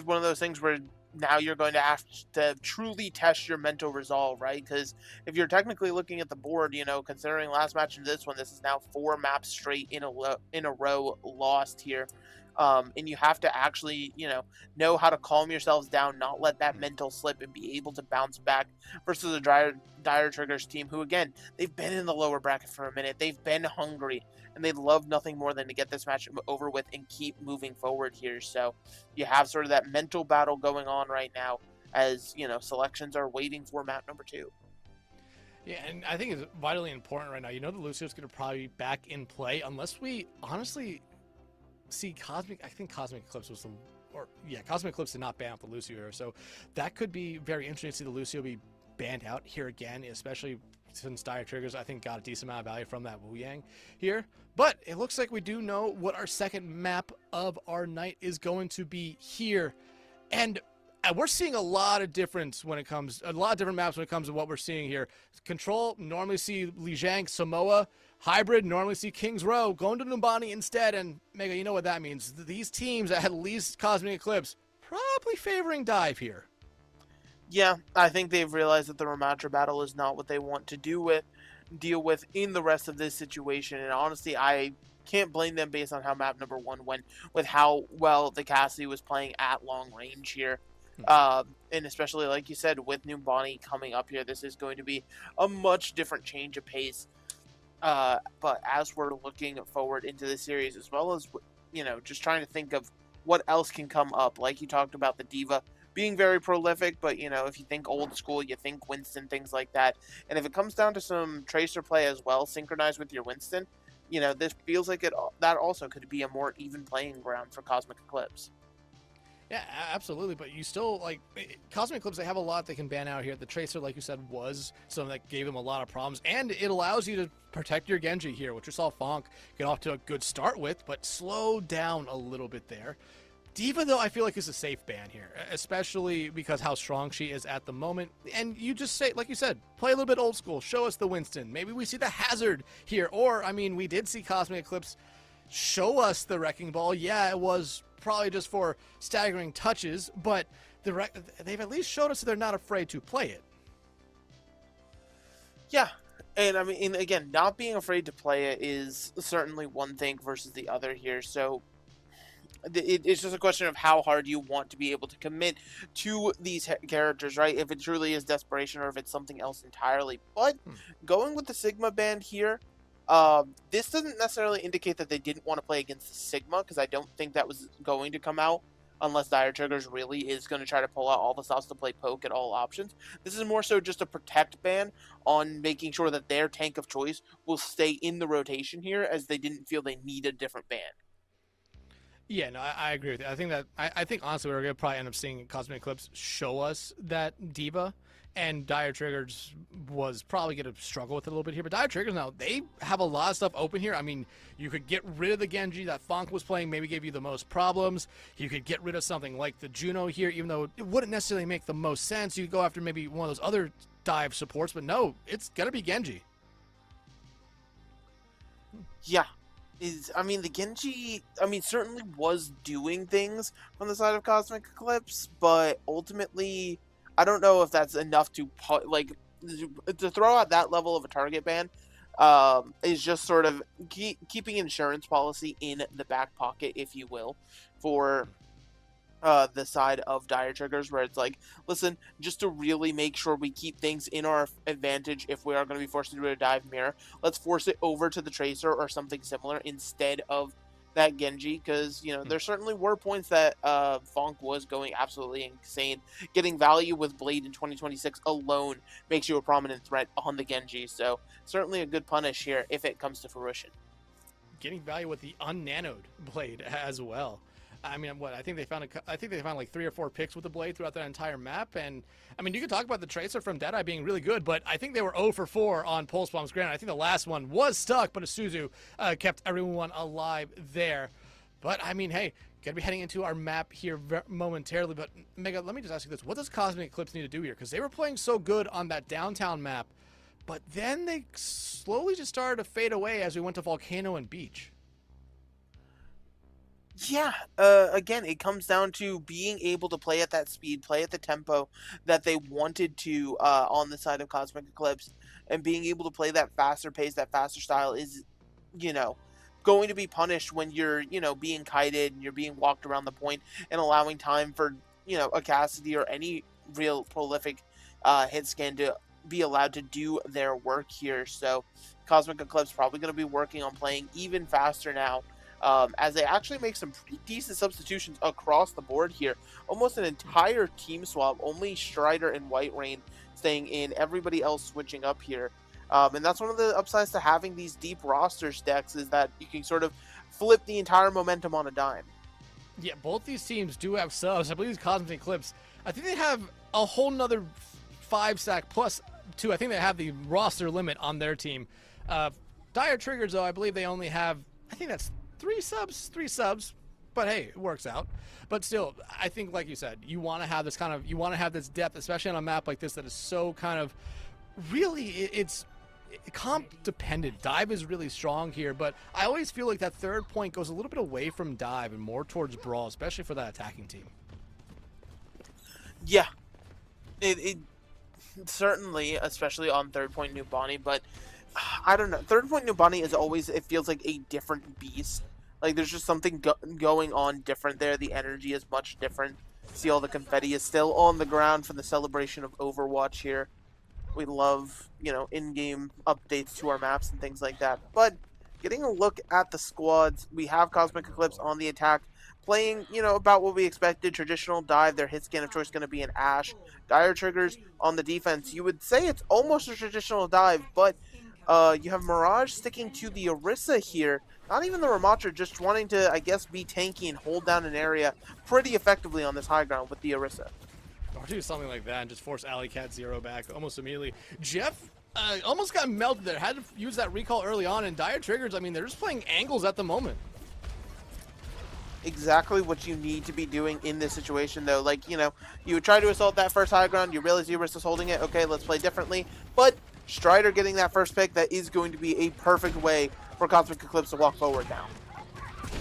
one of those things where now you're going to have to truly test your mental resolve, right? Because if you're technically looking at the board, considering last match and this one, this is now 4 maps straight in a row lost here. And you have to actually, know how to calm yourselves down, not let that mental slip, and be able to bounce back versus a Dire Triggers team who, again, they've been in the lower bracket for a minute. They've been hungry, and they'd love nothing more than to get this match over with and keep moving forward here. So you have sort of that mental battle going on right now as, selections are waiting for map number 2. Yeah, and I think it's vitally important right now. The Lucio's going to probably be back in play unless we honestly see I think Cosmic Eclipse was Cosmic Eclipse did not ban out the Lucio here, so that could be very interesting to see the Lucio be banned out here again, especially since Dire Triggers, I think, got a decent amount of value from that Wu Yang here. But it looks like we do know what our second map of our night is going to be here. And we're seeing a lot of different maps when it comes to what we're seeing here. Control, normally see Lijiang, Samoa. Hybrid, normally see King's Row. Going to Numbani instead, and Mega, you know what that means. These teams, at least Cosmic Eclipse, probably favoring Dive here. Yeah, I think they've realized that the Ramatra battle is not what they want to deal with in the rest of this situation. And honestly, I can't blame them based on how map number 1 went, with how well the Cassidy was playing at long range here. And especially, like you said, with Numbani coming up here, this is going to be a much different change of pace. But as we're looking forward into the series, as well as, just trying to think of what else can come up, like you talked about the D.Va being very prolific, but, if you think old school, you think Winston, things like that. And if it comes down to some Tracer play as well, synchronized with your Winston, this feels like that also could be a more even playing ground for Cosmic Eclipse. Yeah, absolutely, but you still, Cosmic Eclipse, they have a lot they can ban out here. The Tracer, like you said, was something that gave them a lot of problems, and it allows you to protect your Genji here, which we saw Fonk get off to a good start with, but slow down a little bit there. D.Va, though, I feel like is a safe ban here, especially because how strong she is at the moment. And you just say, like you said, play a little bit old school, show us the Winston. Maybe we see the Hazard here, or, we did see Cosmic Eclipse show us the Wrecking Ball. Yeah, it was probably just for staggering touches, but they've at least showed us that they're not afraid to play it. Yeah, and again, not being afraid to play it is certainly one thing versus the other here. So it's just a question of how hard you want to be able to commit to these characters, right? If it truly is desperation or if it's something else entirely. But going with the Sigma band here, this doesn't necessarily indicate that they didn't want to play against the Sigma, because I don't think that was going to come out unless Dire Triggers really is going to try to pull out all the stops to play poke at all options. This is more so just a protect ban on making sure that their tank of choice will stay in the rotation here, as they didn't feel they need a different ban. Yeah, no, I agree with you. I think honestly we're going to probably end up seeing Cosmic Eclipse show us that D.Va, and Dire Triggers was probably going to struggle with it a little bit here. But Dire Triggers now, they have a lot of stuff open here. You could get rid of the Genji that Fonk was playing, maybe gave you the most problems. You could get rid of something like the Juno here, even though it wouldn't necessarily make the most sense. You could go after maybe one of those other dive supports, but no, it's going to be Genji. Yeah. The Genji, certainly was doing things from the side of Cosmic Eclipse, but ultimately, I don't know if that's enough to throw out that level of a target ban. Is just sort of keeping insurance policy in the back pocket, if you will, for the side of Dire Triggers, where it's like, listen, just to really make sure we keep things in our advantage if we are going to be forced to do a dive mirror, let's force it over to the Tracer or something similar instead of that Genji, because, there certainly were points that Fonk was going absolutely insane. Getting value with Blade in 2026 alone makes you a prominent threat on the Genji, so certainly a good punish here if it comes to fruition. Getting value with the unnanoed Blade as well. I think they found like 3 or 4 picks with the Blade throughout that entire map, and you could talk about the Tracer from Deadeye being really good, but I think they were 0 for 4 on Pulse Bombs. Granted, I think the last one was stuck, but Isuzu kept everyone alive there. But hey, gonna be heading into our map here momentarily. But Mega, let me just ask you this: what does Cosmic Eclipse need to do here? Because they were playing so good on that downtown map, but then they slowly just started to fade away as we went to Volcano and Beach. Yeah, again, it comes down to being able to play at that speed, play at the tempo that they wanted to on the side of Cosmic Eclipse, and being able to play that faster pace, that faster style is, going to be punished when you're, being kited and you're being walked around the point and allowing time for, a Cassidy or any real prolific hit scan to be allowed to do their work here. So Cosmic Eclipse probably going to be working on playing even faster now. As they actually make some pretty decent substitutions across the board here. Almost an entire team swap, only Strider and White Rain staying in, everybody else switching up here. And that's one of the upsides to having these deep rosters decks, is that you can sort of flip the entire momentum on a dime. Yeah, both these teams do have subs. I believe Cosmic Eclipse, I think they have a whole nother 5-stack plus too. I think they have the roster limit on their team. Dire Triggers, though, I believe they only have, I think that's 3 subs. But hey, it works out. But still, I think, like you said, you want to have this depth, especially on a map like this that is so kind of, really, it's comp dependent. Dive is really strong here, but I always feel like that third point goes a little bit away from Dive and more towards Brawl, especially for that attacking team. Yeah, it certainly, especially on third point New Bonnie, but I don't know. Third point New Bonnie is always, it feels like a different beast. Like there's just something going on different there. The energy is much different. See, all the confetti is still on the ground for the celebration of Overwatch here. We love, you know, in-game updates to our maps and things like that. But getting a look at the squads, we have Cosmic Eclipse on the attack, playing, you know, about what we expected. Traditional dive, their hit scan of choice going to be an Ashe. Dire Triggers on the defense. You would say it's almost a traditional dive, but you have Mirage sticking to the Orisa here. Not even the Ramatra, just wanting to, I guess, be tanky and hold down an area pretty effectively on this high ground with the Orisa. Or do something like that and just force Alley Cat 0 back almost immediately. Jeff almost got melted there. Had to use that recall early on. And Dire Triggers, I mean, they're just playing angles at the moment. Exactly what you need to be doing in this situation, though. Like, you know, you would try to assault that first high ground. You realize the Orisa's holding it. Okay, let's play differently. But Strider getting that first pick, that is going to be a perfect way for Cosmic Eclipse to walk forward now.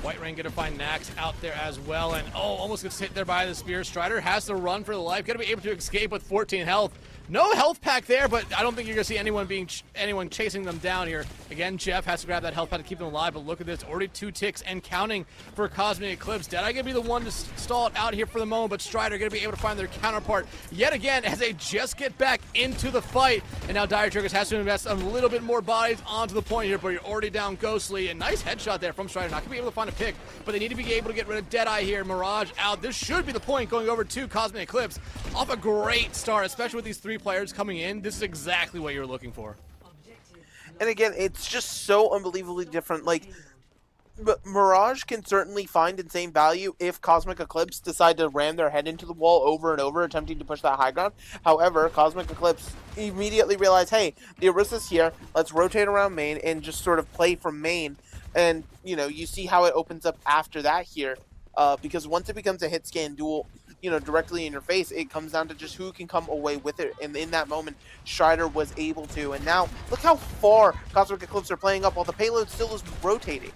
White Rain gonna find Nax out there as well, and almost gets hit there by the spear. Strider has to run for the life, gonna be able to escape with 14 health. No health pack there, but I don't think you're gonna see anyone chasing them down here. Again, Jeff has to grab that health pack to keep them alive, but look at this, already 2 ticks and counting for Cosmic Eclipse. Deadeye gonna be the one to stall it out here for the moment, but Strider gonna be able to find their counterpart yet again as they just get back into the fight. And now Dire Triggers has to invest a little bit more bodies onto the point here, but you're already down Ghostly. A nice headshot there from Strider, not gonna be able to find a pick, but they need to be able to get rid of Deadeye here. Mirage out. This should be the point going over to Cosmic Eclipse. Off a great start, especially with these 3 players coming in. This is exactly what you're looking for. And again, it's just so unbelievably different. Like, but Mirage can certainly find insane value if Cosmic Eclipse decide to ram their head into the wall over and over, attempting to push that high ground. However, Cosmic Eclipse immediately realize, hey, the Orisa's here. Let's rotate around main and just sort of play from main. And, you know, you see how it opens up after that here. Because once it becomes a hit scan duel, you know, directly in your face, it comes down to just who can come away with it. And in that moment, Strider was able to. And now, look how far Cosmic Eclipse are playing up while the payload still is rotating.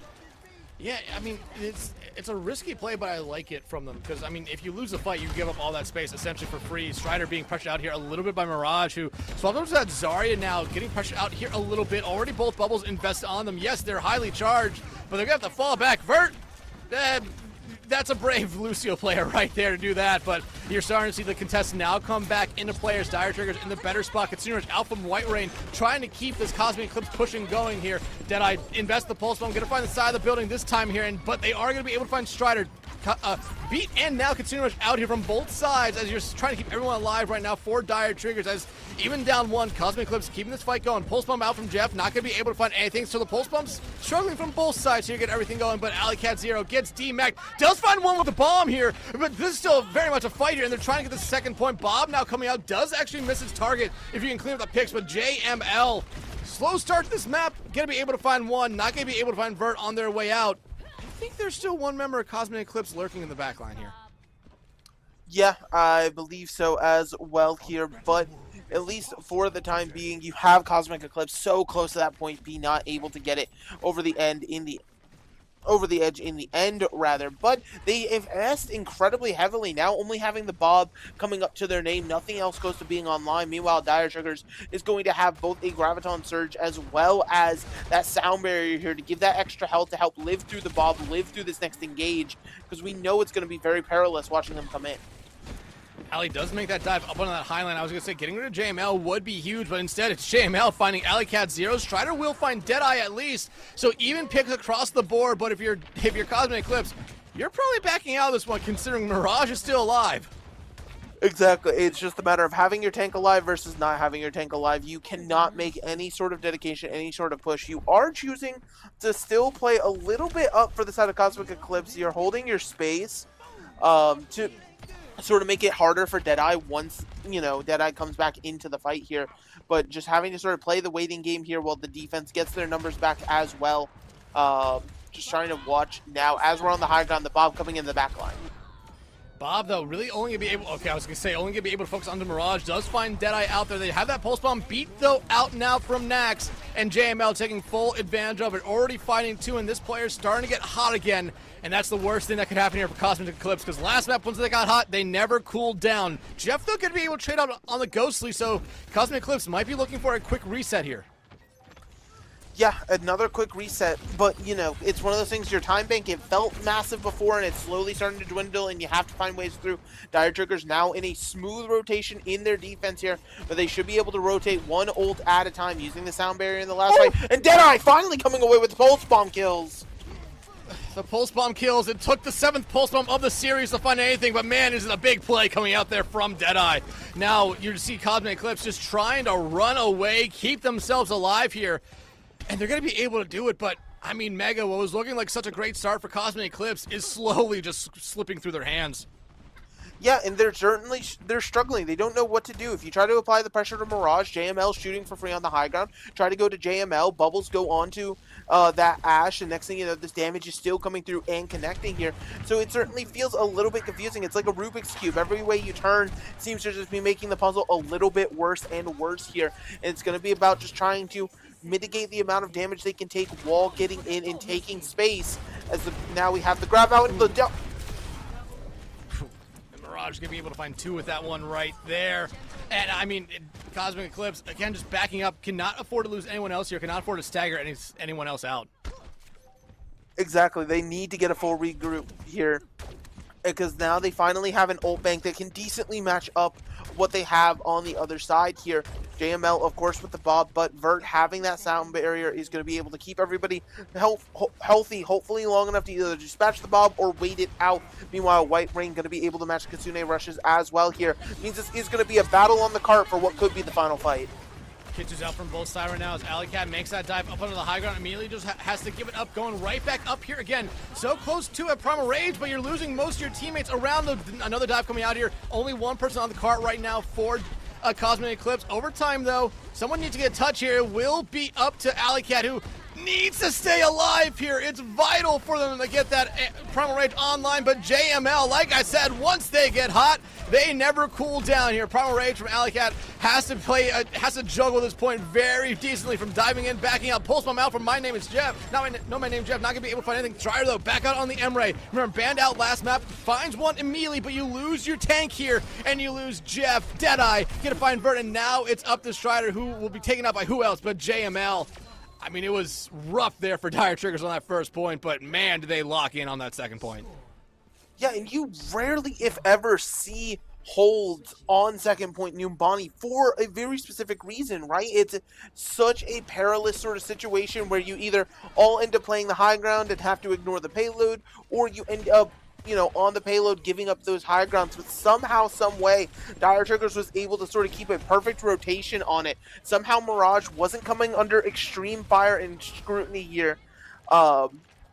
Yeah, I mean, it's a risky play, but I like it from them. Because, I mean, if you lose the fight, you give up all that space essentially for free. Strider being pressured out here a little bit by Mirage, who swapped over to that Zarya now, getting pressured out here a little bit. Already both bubbles invested on them. Yes, they're highly charged, but they're going to have to fall back. Vert, that's a brave Lucio player right there to do that, but you're starting to see the contests now come back into players. Dire Triggers in the better spot. Considering out from White Rain, trying to keep this Cosmic Eclipse pushing going here. Deadeye invest the pulse bomb, gonna find the side of the building this time here, but they are gonna be able to find Strider. Beat and now Consumer out here from both sides as you're trying to keep everyone alive right now for Dire Triggers, as even down 1, Cosmic Eclipse keeping this fight going. Pulse bomb out from Jeff, not going to be able to find anything, so the pulse bomb's struggling from both sides here to get everything going, but Alley Cat 0 gets DMAC'd, does find one with the bomb here, but this is still very much a fight here, and they're trying to get the second point. Bob now coming out, does actually miss his target if you can clean up the picks, but JML, slow start to this map, going to be able to find one, not going to be able to find Vert on their way out. I think there's still one member of Cosmic Eclipse lurking in the backline here. Yeah, I believe so as well here, but at least for the time being, you have Cosmic Eclipse so close to that point, be not able to get it over the edge in the end, rather. But they invest incredibly heavily now, only having the Bob coming up to their name. Nothing else goes to being online. Meanwhile, Dire Triggers is going to have both a Graviton Surge as well as that Sound Barrier here to give that extra health to help live through the Bob, live through this next engage, because we know it's going to be very perilous watching them come in. Alley does make that dive up on that high line. I was going to say getting rid of JML would be huge, but instead it's JML finding Alley Cat 0. Strider will find Deadeye at least, so even picks across the board, but if you're Cosmic Eclipse, you're probably backing out of this one considering Mirage is still alive. Exactly. It's just a matter of having your tank alive versus not having your tank alive. You cannot make any sort of dedication, any sort of push. You are choosing to still play a little bit up for the side of Cosmic Eclipse. You're holding your space to sort of make it harder for Deadeye once, you know, Deadeye comes back into the fight here. But just having to sort of play the waiting game here while the defense gets their numbers back as well. Just trying to watch now as we're on the high ground, the Bob coming in the back line. Bob, though, really only going to be able... Okay, I was going to say, only going to be able to focus on the Mirage. Does find Deadeye out there. They have that pulse bomb beat, though, out now from Nax. And JML taking full advantage of it. Already fighting 2, and this player's starting to get hot again. And that's the worst thing that could happen here for Cosmic Eclipse, because last map, once they got hot, they never cooled down. Jeff, though, going to be able to trade out on the Ghostly, so Cosmic Eclipse might be looking for a quick reset here. Yeah, another quick reset, but, you know, it's one of those things, your time bank, it felt massive before, and it's slowly starting to dwindle, and you have to find ways through. Dire Triggers now in a smooth rotation in their defense here, but they should be able to rotate one ult at a time using the sound barrier in the last fight. And Deadeye finally coming away with the Pulse Bomb kills. The Pulse Bomb kills. It took the 7th Pulse Bomb of the series to find anything, but man, is it a big play coming out there from Deadeye. Now, you see Cosmic Eclipse just trying to run away, keep themselves alive here. And they're going to be able to do it, but, I mean, Mega, what was looking like such a great start for Cosmic Eclipse is slowly just slipping through their hands. Yeah, and they're struggling. They don't know what to do. If you try to apply the pressure to Mirage, JML shooting for free on the high ground. Try to go to JML, bubbles go onto that Ash, and next thing you know, this damage is still coming through and connecting here. So it certainly feels a little bit confusing. It's like a Rubik's Cube. Every way you turn seems to just be making the puzzle a little bit worse and worse here. And it's going to be about just trying to mitigate the amount of damage they can take while getting in and taking space. Now we have the grab out and the Mirage is going to be able to find 2 with that one right there. And, I mean, Cosmic Eclipse, again, just backing up, cannot afford to lose anyone else here, cannot afford to stagger anyone else out. Exactly. They need to get a full regroup here, because now they finally have an ult bank that can decently match up what they have on the other side here. JML, of course, with the Bob, but Vert having that sound barrier is going to be able to keep everybody healthy, hopefully long enough to either dispatch the Bob or wait it out. Meanwhile, White Rain going to be able to match Kitsune rushes as well here. Means this is going to be a battle on the cart for what could be the final fight. Kitsu's out from both sides right now as Alleycat makes that dive up onto the high ground. Immediately just has to give it up, going right back up here again. So close to a Primal Rage, but you're losing most of your teammates around. Another dive coming out here. Only one person on the cart right now for Cosmic Eclipse. Overtime, though, someone needs to get a touch here. It will be up to Alleycat, who needs to stay alive here. It's vital for them to get that Primal Rage online, but JML, like I said, once they get hot, they never cool down here. Primal Rage from Alleycat has to juggle this point very decently from diving in, backing out. Pulse Bomb out from My Name is Jeff. My name is Jeff. Not going to be able to find anything. Trier, though, back out on the M-Ray. Remember, banned out last map. Finds one immediately, but you lose your tank here, and you lose Jeff. Deadeye going to find Vert, and now it's up to Strider, who will be taken out by who else but JML. I mean, it was rough there for Dire Triggers on that first point, but man, did they lock in on that second point. Yeah, and you rarely, if ever, see holds on second point Numbani for a very specific reason, right? It's such a perilous sort of situation where you either all end up playing the high ground and have to ignore the payload, or you end up, you know, on the payload giving up those high grounds. But somehow, some way, Dire Triggers was able to sort of keep a perfect rotation on it. Somehow Mirage wasn't coming under extreme fire and scrutiny here.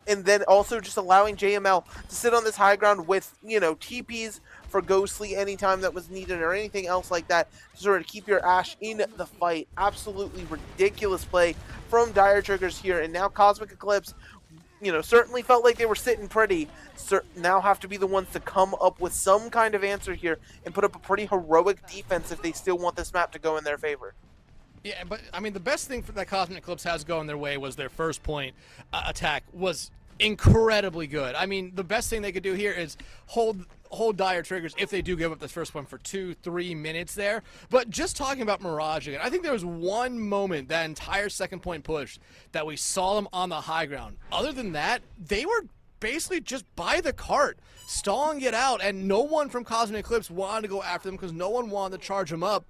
And then also just allowing JML to sit on this high ground with, you know, TPs for Ghostly anytime that was needed or anything else like that to sort of keep your Ash in the fight. Absolutely ridiculous play from Dire Triggers here. And now Cosmic Eclipse, you know, certainly felt like they were sitting pretty, now have to be the ones to come up with some kind of answer here and put up a pretty heroic defense if they still want this map to go in their favor. Yeah, but, I mean, the best thing that Cosmic Eclipse has going their way was their first point attack was incredibly good. I mean, the best thing they could do here is hold Dire Triggers if they do give up this first point for 2-3 minutes there. But just talking about Mirage again, I think there was one moment, that entire second point push, that we saw them on the high ground. Other than that, they were basically just by the cart, stalling it out, and no one from Cosmic Eclipse wanted to go after them because no one wanted to charge them up.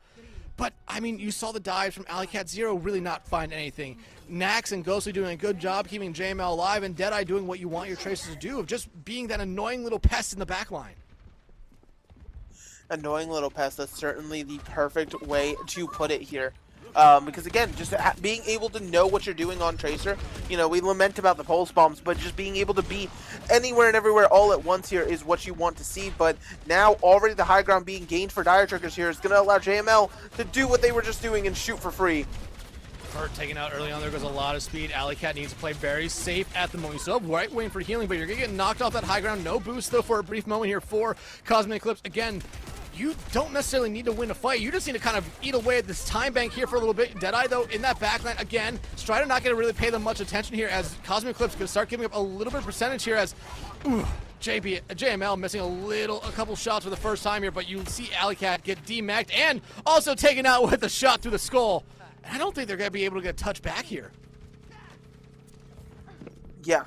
But, I mean, you saw the dives from Alleycat Zero really not find anything. Nax and Ghostly doing a good job keeping JML alive, and Deadeye doing what you want your Tracers to do, of just being that annoying little pest in the back line. Annoying little pest, that's certainly the perfect way to put it here. Because again, just being able to know what you're doing on Tracer, you know, we lament about the pulse bombs, but just being able to be anywhere and everywhere all at once here is what you want to see. But now already the high ground being gained for Dire Triggers here is going to allow JML to do what they were just doing and shoot for free. Hurt taken out early on. There goes a lot of speed. Alley Cat needs to play very safe at the moment. You still have right waiting for healing, but you're going to get knocked off that high ground. No boost, though, for a brief moment here for Cosmic Eclipse. Again, you don't necessarily need to win a fight. You just need to kind of eat away at this time bank here for a little bit. Deadeye, though, in that backline, again, Strider not going to really pay them much attention here as Cosmic Eclipse going to start giving up a little bit of percentage here as JML missing a couple shots for the first time here, but you see Alley Cat get demacked and also taken out with a shot through the skull. I don't think they're going to be able to get a touch back here. Yeah,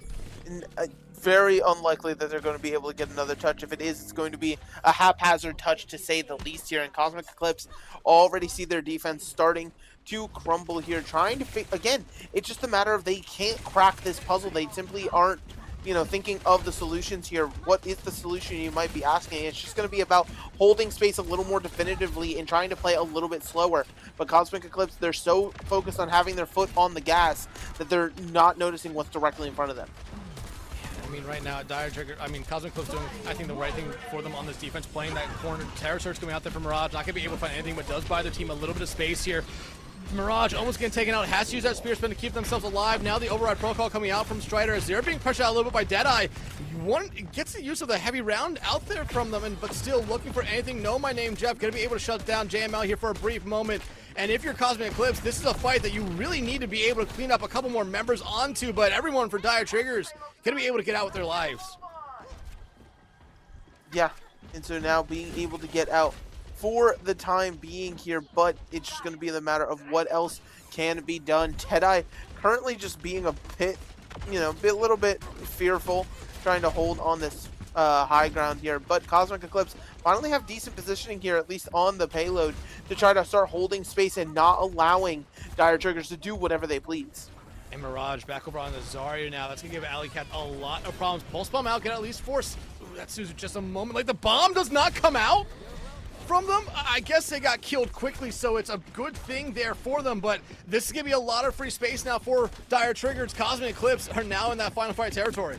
very unlikely that they're going to be able to get another touch. If it is, it's going to be a haphazard touch to say the least here. And Cosmic Eclipse already see their defense starting to crumble here, trying to again, it's just a matter of they can't crack this puzzle. They simply aren't, you know, thinking of the solutions here. What is the solution, you might be asking? It's just going to be about holding space a little more definitively and trying to play a little bit slower. But Cosmic Eclipse, they're so focused on having their foot on the gas that they're not noticing what's directly in front of them. I mean, right now, Cosmic Eclipse doing, I think, the right thing for them on this defense, playing that corner. Terror Surge coming out there for Mirage, not going to be able to find anything, but does buy the team a little bit of space here. Mirage almost getting taken out, has to use that spear spin to keep themselves alive. Now the override protocol coming out from Strider as they're being pressured out a little bit by Deadeye. One gets the use of the heavy round out there from them, but still looking for anything. Know my name, Jeff. Going to be able to shut down JML here for a brief moment. And if you're Cosmic Eclipse, this is a fight that you really need to be able to clean up a couple more members onto, but everyone for Dire Triggers going to be able to get out with their lives. Yeah, and so now being able to get out for the time being here, but it's just going to be the matter of what else can be done. Deadeye currently just being a bit, you know, little bit fearful, trying to hold on this high ground here, but Cosmic Eclipse finally have decent positioning here, at least on the payload, to try to start holding space and not allowing Dire Triggers to do whatever they please. And Mirage back over on the Zarya now. That's going to give Alley Cat a lot of problems. Pulse Bomb out can at least force. Ooh, that's just a moment. Like, the bomb does not come out from them. I guess they got killed quickly, so it's a good thing there for them, but this is going to be a lot of free space now for Dire Triggers. Cosmic Eclipse are now in that final fight territory.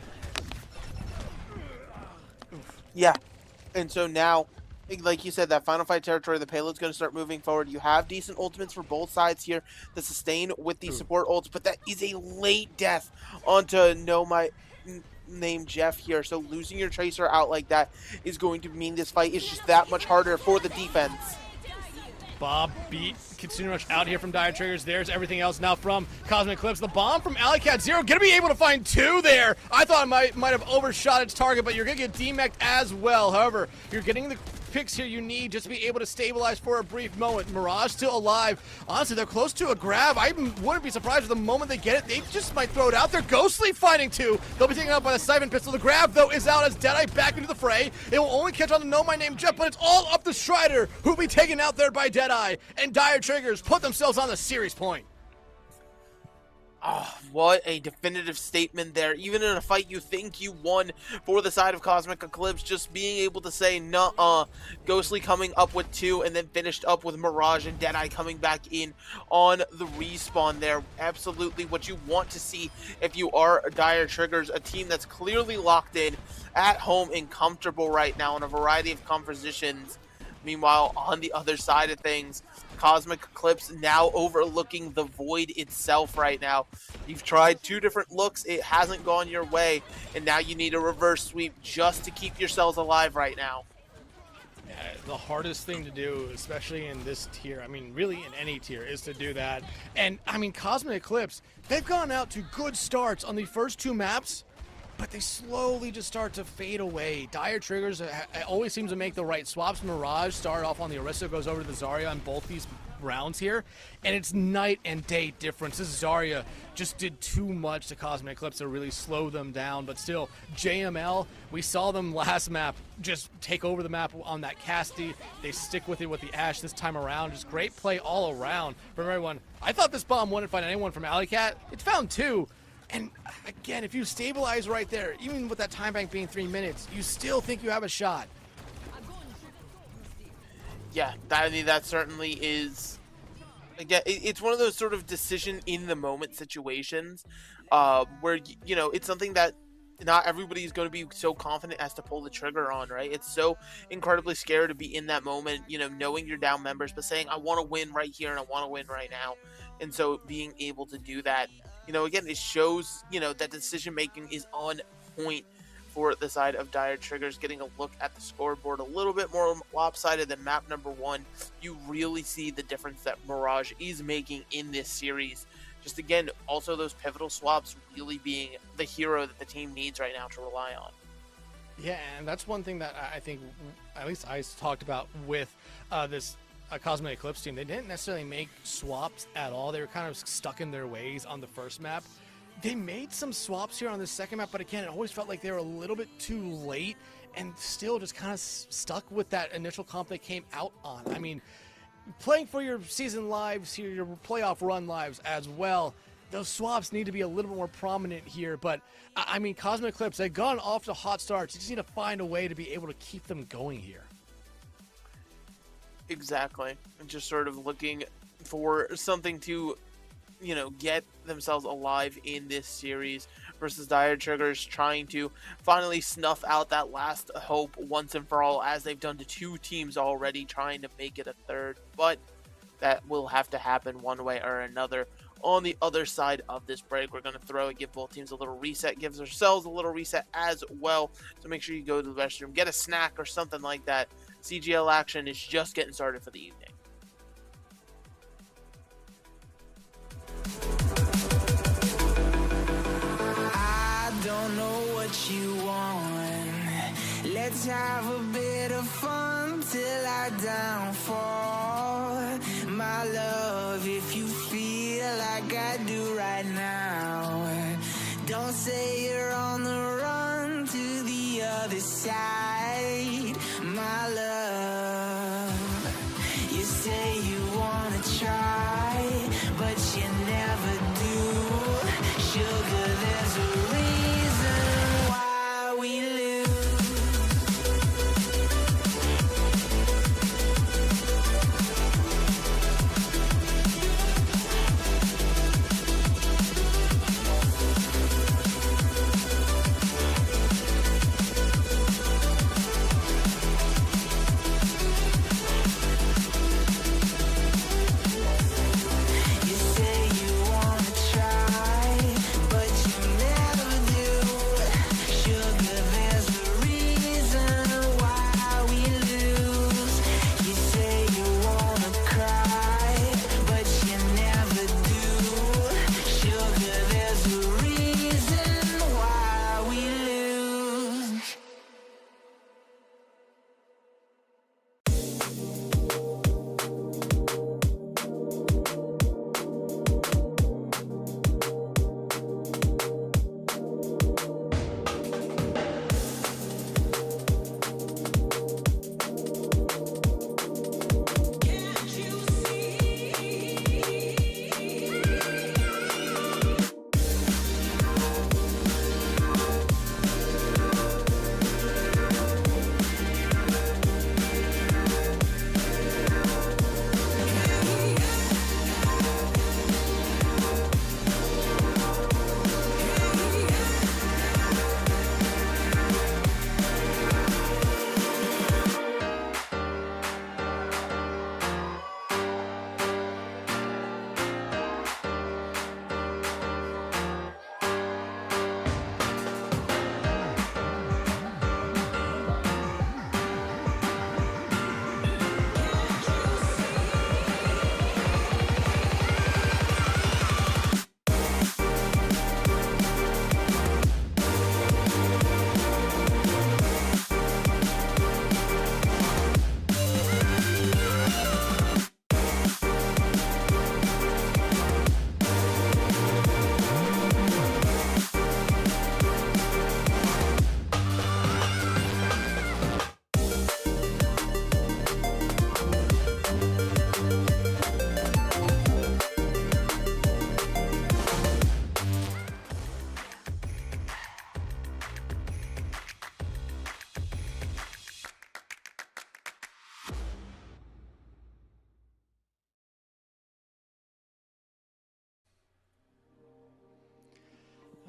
Yeah, and so now, like you said, that final fight territory, the payload's going to start moving forward. You have decent ultimates for both sides here. The sustain with the support ults, but that is a late death onto Know My Name Jeff here. So losing your Tracer out like that is going to mean this fight is just that much harder for the defense. Bob beat Kitsune Rush out here from Dire Triggers. There's everything else now from Cosmic Eclipse. The bomb from Alley Cat Zero. Gonna be able to find two there. I thought it might have overshot its target, but you're gonna get demacked as well. However, you're getting the picks here you need just to be able to stabilize for a brief moment. Mirage still alive. Honestly, they're close to a grab. I wouldn't be surprised if the moment they get it, they just might throw it out there. Ghostly fighting two. They'll be taken out by the Siphon Pistol. The grab, though, is out as Deadeye back into the fray. It will only catch on to Know My Name Jeff, but it's all up to Strider, who'll be taken out there by Deadeye. And Dire Triggers put themselves on the series point. Oh, what a definitive statement there. Even in a fight you think you won for the side of Cosmic Eclipse, just being able to say, nuh-uh. Ghostly coming up with two and then finished up with Mirage and Deadeye coming back in on the respawn there. Absolutely what you want to see if you are Dire Triggers, a team that's clearly locked in, at home and comfortable right now in a variety of compositions. Meanwhile, on the other side of things, Cosmic Eclipse now overlooking the void itself right now. You've tried two different looks, it hasn't gone your way, and now you need a reverse sweep just to keep yourselves alive right now. Yeah, the hardest thing to do, especially in this tier, I mean, really in any tier, is to do that. And, I mean, Cosmic Eclipse, they've gone out to good starts on the first two maps, but they slowly just start to fade away. Dire Triggers always seems to make the right swaps. Mirage started off on the Orisa, goes over to the Zarya on both these rounds here, and it's night and day difference. This Zarya just did too much to Cosmic Eclipse to really slow them down, but still, JML, we saw them last map just take over the map on that Casty. They stick with it with the Ashe this time around. Just great play all around from everyone. I thought this bomb wouldn't find anyone from Alley Cat. It's found two. And again, if you stabilize right there, even with that time bank being 3 minutes, you still think you have a shot. Yeah, that certainly is again, it's one of those sort of decision in the moment situations where you know it's something that not everybody is going to be so confident as to pull the trigger on, right? It's so incredibly scary to be in that moment, you know, knowing you're down members, but saying I want to win right here and I want to win right now, and so being able to do that, you know, again, it shows, you know, that decision making is on point for the side of Dire Triggers. Getting a look at the scoreboard, a little bit more lopsided than map number 1. You really see the difference that Mirage is making in this series. Just again, also those pivotal swaps really being the hero that the team needs right now to rely on. Yeah, and that's one thing that I think, at least I talked about with this Cosmic Eclipse team. They didn't necessarily make swaps at all. They were kind of stuck in their ways on the first map. They made some swaps here on the second map, but again, it always felt like they were a little bit too late and still just kind of stuck with that initial comp they came out on. I mean, playing for your season lives here, your playoff run lives as well, those swaps need to be a little bit more prominent here. But, I mean, Cosmic Eclipse, they've gone off to hot starts. You just need to find a way to be able to keep them going here. Exactly. And just sort of looking for something to, you know, get themselves alive in this series versus Dire Triggers trying to finally snuff out that last hope once and for all, as they've done to 2 teams already, trying to make it a third. But that will have to happen one way or another. On the other side of this break, we're going to throw it, give both teams a little reset, gives ourselves a little reset as well. So make sure you go to the restroom, get a snack or something like that. CGL action is just getting started for the evening. Don't know what you want. Let's have a bit of fun till I downfall. My love, if you feel like I do right now, don't say you're on the run to the other side. My love, you say you wanna try, but you never do. Sugar, there's a reason why we lose.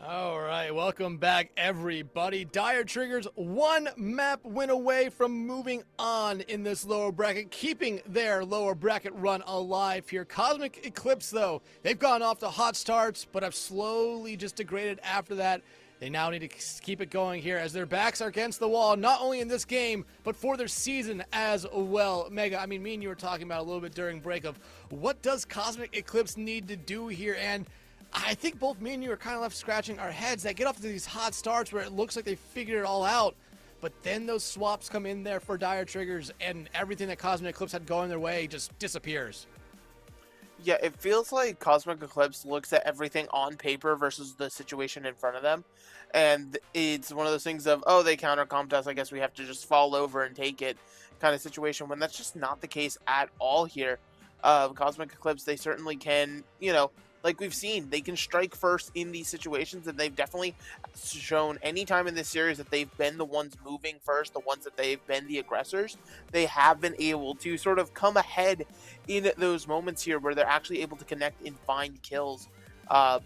All right, welcome back, everybody. Dire Triggers one map win away from moving on in this lower bracket, keeping their lower bracket run alive here. Cosmic Eclipse, though, they've gone off to hot starts, but have slowly just degraded after that. They now need to keep it going here as their backs are against the wall, not only in this game, but for their season as well. Mega, I mean, me and you were talking about a little bit during break of what does Cosmic Eclipse need to do here, and I think both me and you are kind of left scratching our heads. They get off to these hot starts where it looks like they figured it all out, but then those swaps come in there for Dire Triggers, and everything that Cosmic Eclipse had going their way just disappears. Yeah, it feels like Cosmic Eclipse looks at everything on paper versus the situation in front of them. And it's one of those things of, oh, they counter-comped us, I guess we have to just fall over and take it kind of situation, when that's just not the case at all here. Cosmic Eclipse, they certainly can, you know, like we've seen, they can strike first in these situations, and they've definitely shown any time in this series that they've been the ones moving first, the ones that they've been the aggressors. They have been able to sort of come ahead in those moments here where they're actually able to connect and find kills.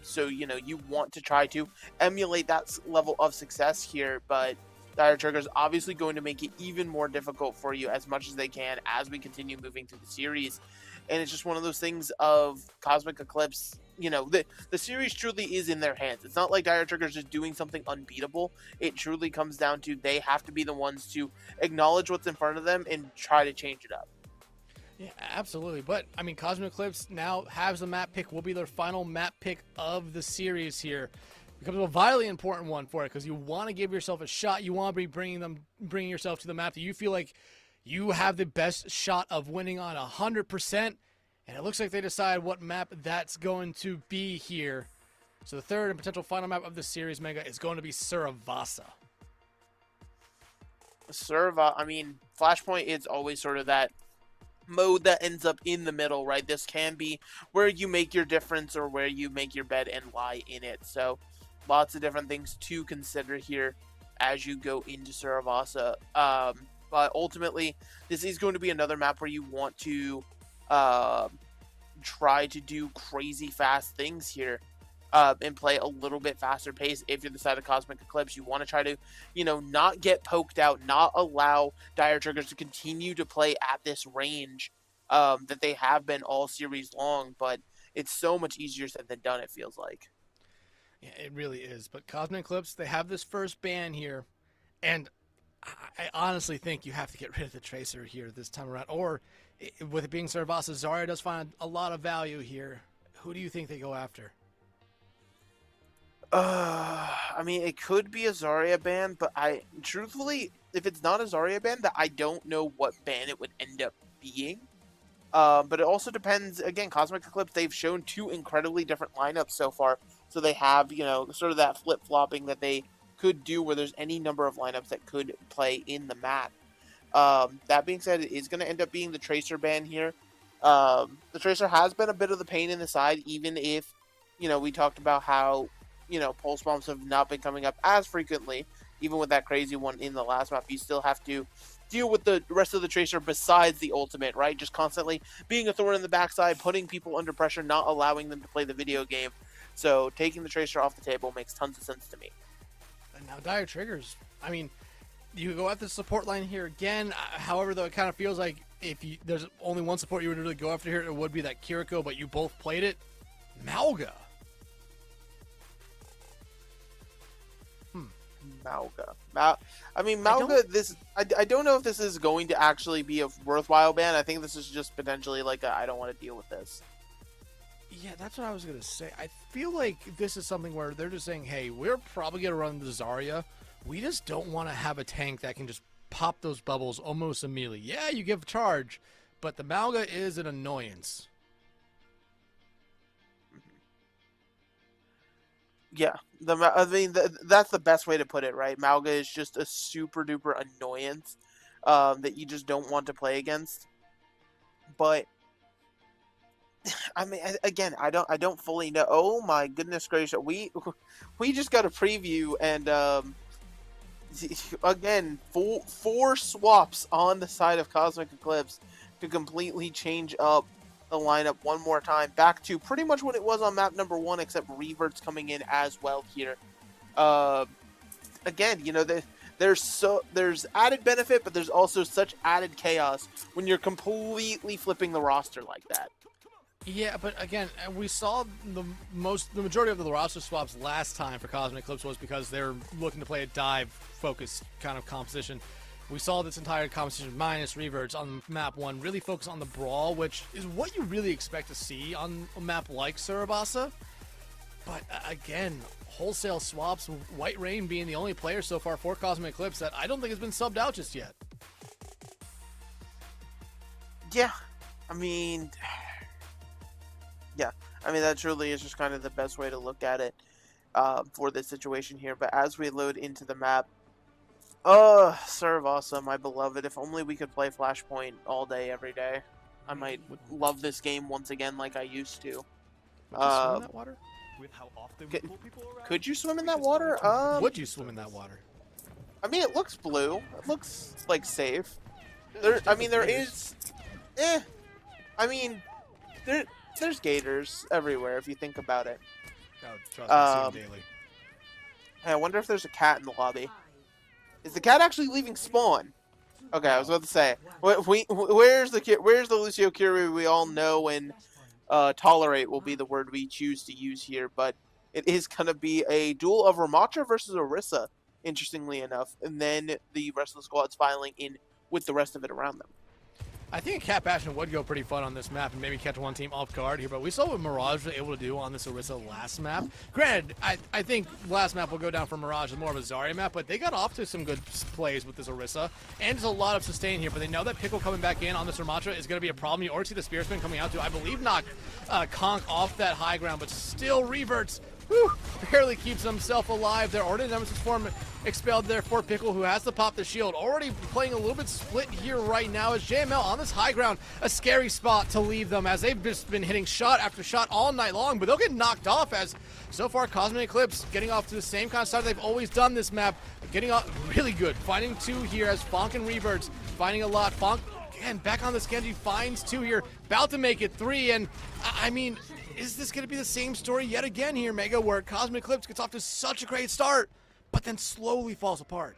So, you know, you want to try to emulate that level of success here, but Dire Triggers obviously going to make it even more difficult for you as much as they can as we continue moving through the series. And it's just one of those things of Cosmic Eclipse, you know, the series truly is in their hands. It's not like Dire Triggers is doing something unbeatable. It truly comes down to they have to be the ones to acknowledge what's in front of them and try to change it up. Yeah, absolutely. But, I mean, Cosmic Eclipse now has the map pick, will be their final map pick of the series here. Becomes a vitally important one for it because you want to give yourself a shot. You want to be bringing yourself to the map that you feel like you have the best shot of winning on 100%. And it looks like they decide what map that's going to be here. So the third and potential final map of the series, Mega, is going to be Suravasa. I mean, Flashpoint is always sort of that mode that ends up in the middle, right? This can be where you make your difference or where you make your bed and lie in it. So lots of different things to consider here as you go into Suravasa. But ultimately, this is going to be another map where you want to try to do crazy fast things here and play a little bit faster pace. If you're the side of Cosmic Eclipse, you want to try to, you know, not get poked out, not allow Dire Triggers to continue to play at this range that they have been all series long, but it's so much easier said than done, it feels like. Yeah, it really is. But Cosmic Eclipse, they have this first ban here, and I honestly think you have to get rid of the Tracer here this time around. Or, with it being Suravasa, Zarya does find a lot of value here. Who do you think they go after? I mean, it could be a Zarya ban, but truthfully, if it's not a Zarya ban, that I don't know what ban it would end up being. But it also depends, again, Cosmic Eclipse, they've shown two incredibly different lineups so far. So they have, you know, sort of that flip-flopping that they could do where there's any number of lineups that could play in the map. That being said, it is going to end up being the Tracer ban here. The Tracer has been a bit of the pain in the side, even if, you know, we talked about how, you know, pulse bombs have not been coming up as frequently. Even with that crazy one in the last map, you still have to deal with the rest of the Tracer besides the ultimate, right? Just constantly being a thorn in the backside, putting people under pressure, not allowing them to play the video game. So taking the Tracer off the table makes tons of sense to me. And now Dire Triggers, I mean, you go at the support line here again. However, though, it kind of feels like if there's only one support you would really go after here, it would be that Kiriko, but you both played it. Mauga. Mauga. I mean, Mauga, I don't know if this is going to actually be a worthwhile ban. I think this is just potentially like I don't want to deal with this. Yeah, that's what I was going to say. I feel like this is something where they're just saying, hey, we're probably going to run the Zarya. We just don't want to have a tank that can just pop those bubbles almost immediately. Yeah, you give charge, but the Mauga is an annoyance. Yeah, I mean, that's the best way to put it, right? Mauga is just a super duper annoyance that you just don't want to play against. But I mean, again, I don't fully know. Oh my goodness gracious, we just got a preview, and again, four swaps on the side of Cosmic Eclipse to completely change up the lineup one more time. Back to pretty much what it was on map number 1, except Revert's coming in as well here. Again, you know, there's added benefit, but there's also such added chaos when you're completely flipping the roster like that. Yeah, but again, we saw the majority of the roster swaps last time for Cosmic Eclipse was because they're looking to play a dive-focused kind of composition. We saw this entire composition minus reverts on map 1 really focus on the brawl, which is what you really expect to see on a map like Surabasa. But again, wholesale swaps, White Rain being the only player so far for Cosmic Eclipse that I don't think has been subbed out just yet. Yeah, I mean, that truly is just kind of the best way to look at it for this situation here. But as we load into the map, Surabasa, my beloved, if only we could play Flashpoint all day, every day. I might love this game once again like I used to. Would you swim in that water? With how often Could- we pull people around, Could you swim in that water? Would you swim in that water? I mean, it looks blue. It looks, like, safe. There is... I mean, there's gators everywhere, if you think about it. Oh, trust me, I see them daily. Hey, I wonder if there's a cat in the lobby. Is the cat actually leaving spawn? Okay, I was about to say. Where's the Lucio Curie we all know and tolerate will be the word we choose to use here, but it is going to be a duel of Ramatra versus Orisa, interestingly enough, and then the rest of the squad's filing in with the rest of it around them. I think Cat Passion would go pretty fun on this map and maybe catch one team off guard here, but we saw what Mirage was able to do on this Orisa last map. Granted, I think last map will go down for Mirage as more of a Zarya map, but they got off to some good plays with this Orisa, and there's a lot of sustain here, but they know that Pickle coming back in on this Ramatra is going to be a problem. You already see the Spear Spin coming out to, I believe, knock Conk off that high ground, but still reverts. Whew, barely keeps himself alive there. Already Nemesis form expelled there for Pickle, who has to pop the shield. Already playing a little bit split here right now as JML on this high ground. A scary spot to leave them as they've just been hitting shot after shot all night long, but they'll get knocked off as so far Cosmic Eclipse getting off to the same kind of start they've always done this map. Getting off really good. Finding 2 here as Fonk and Reverts finding a lot. Fonk, again, back on this Genji, finds 2 here. About to make it 3, and I mean, is this going to be the same story yet again here, Mega, where Cosmic Eclipse gets off to such a great start, but then slowly falls apart?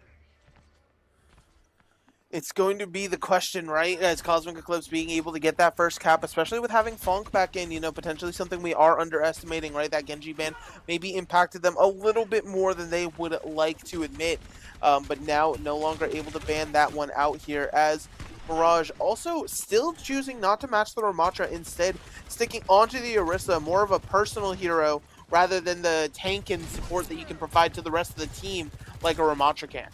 It's going to be the question, right? As Cosmic Eclipse being able to get that first cap, especially with having Fonk back in, you know, potentially something we are underestimating, right? That Genji ban maybe impacted them a little bit more than they would like to admit. But now no longer able to ban that one out here as Mirage also still choosing not to match the Ramatra, instead sticking onto the Orisa, more of a personal hero rather than the tank and support that you can provide to the rest of the team like a Ramatra can.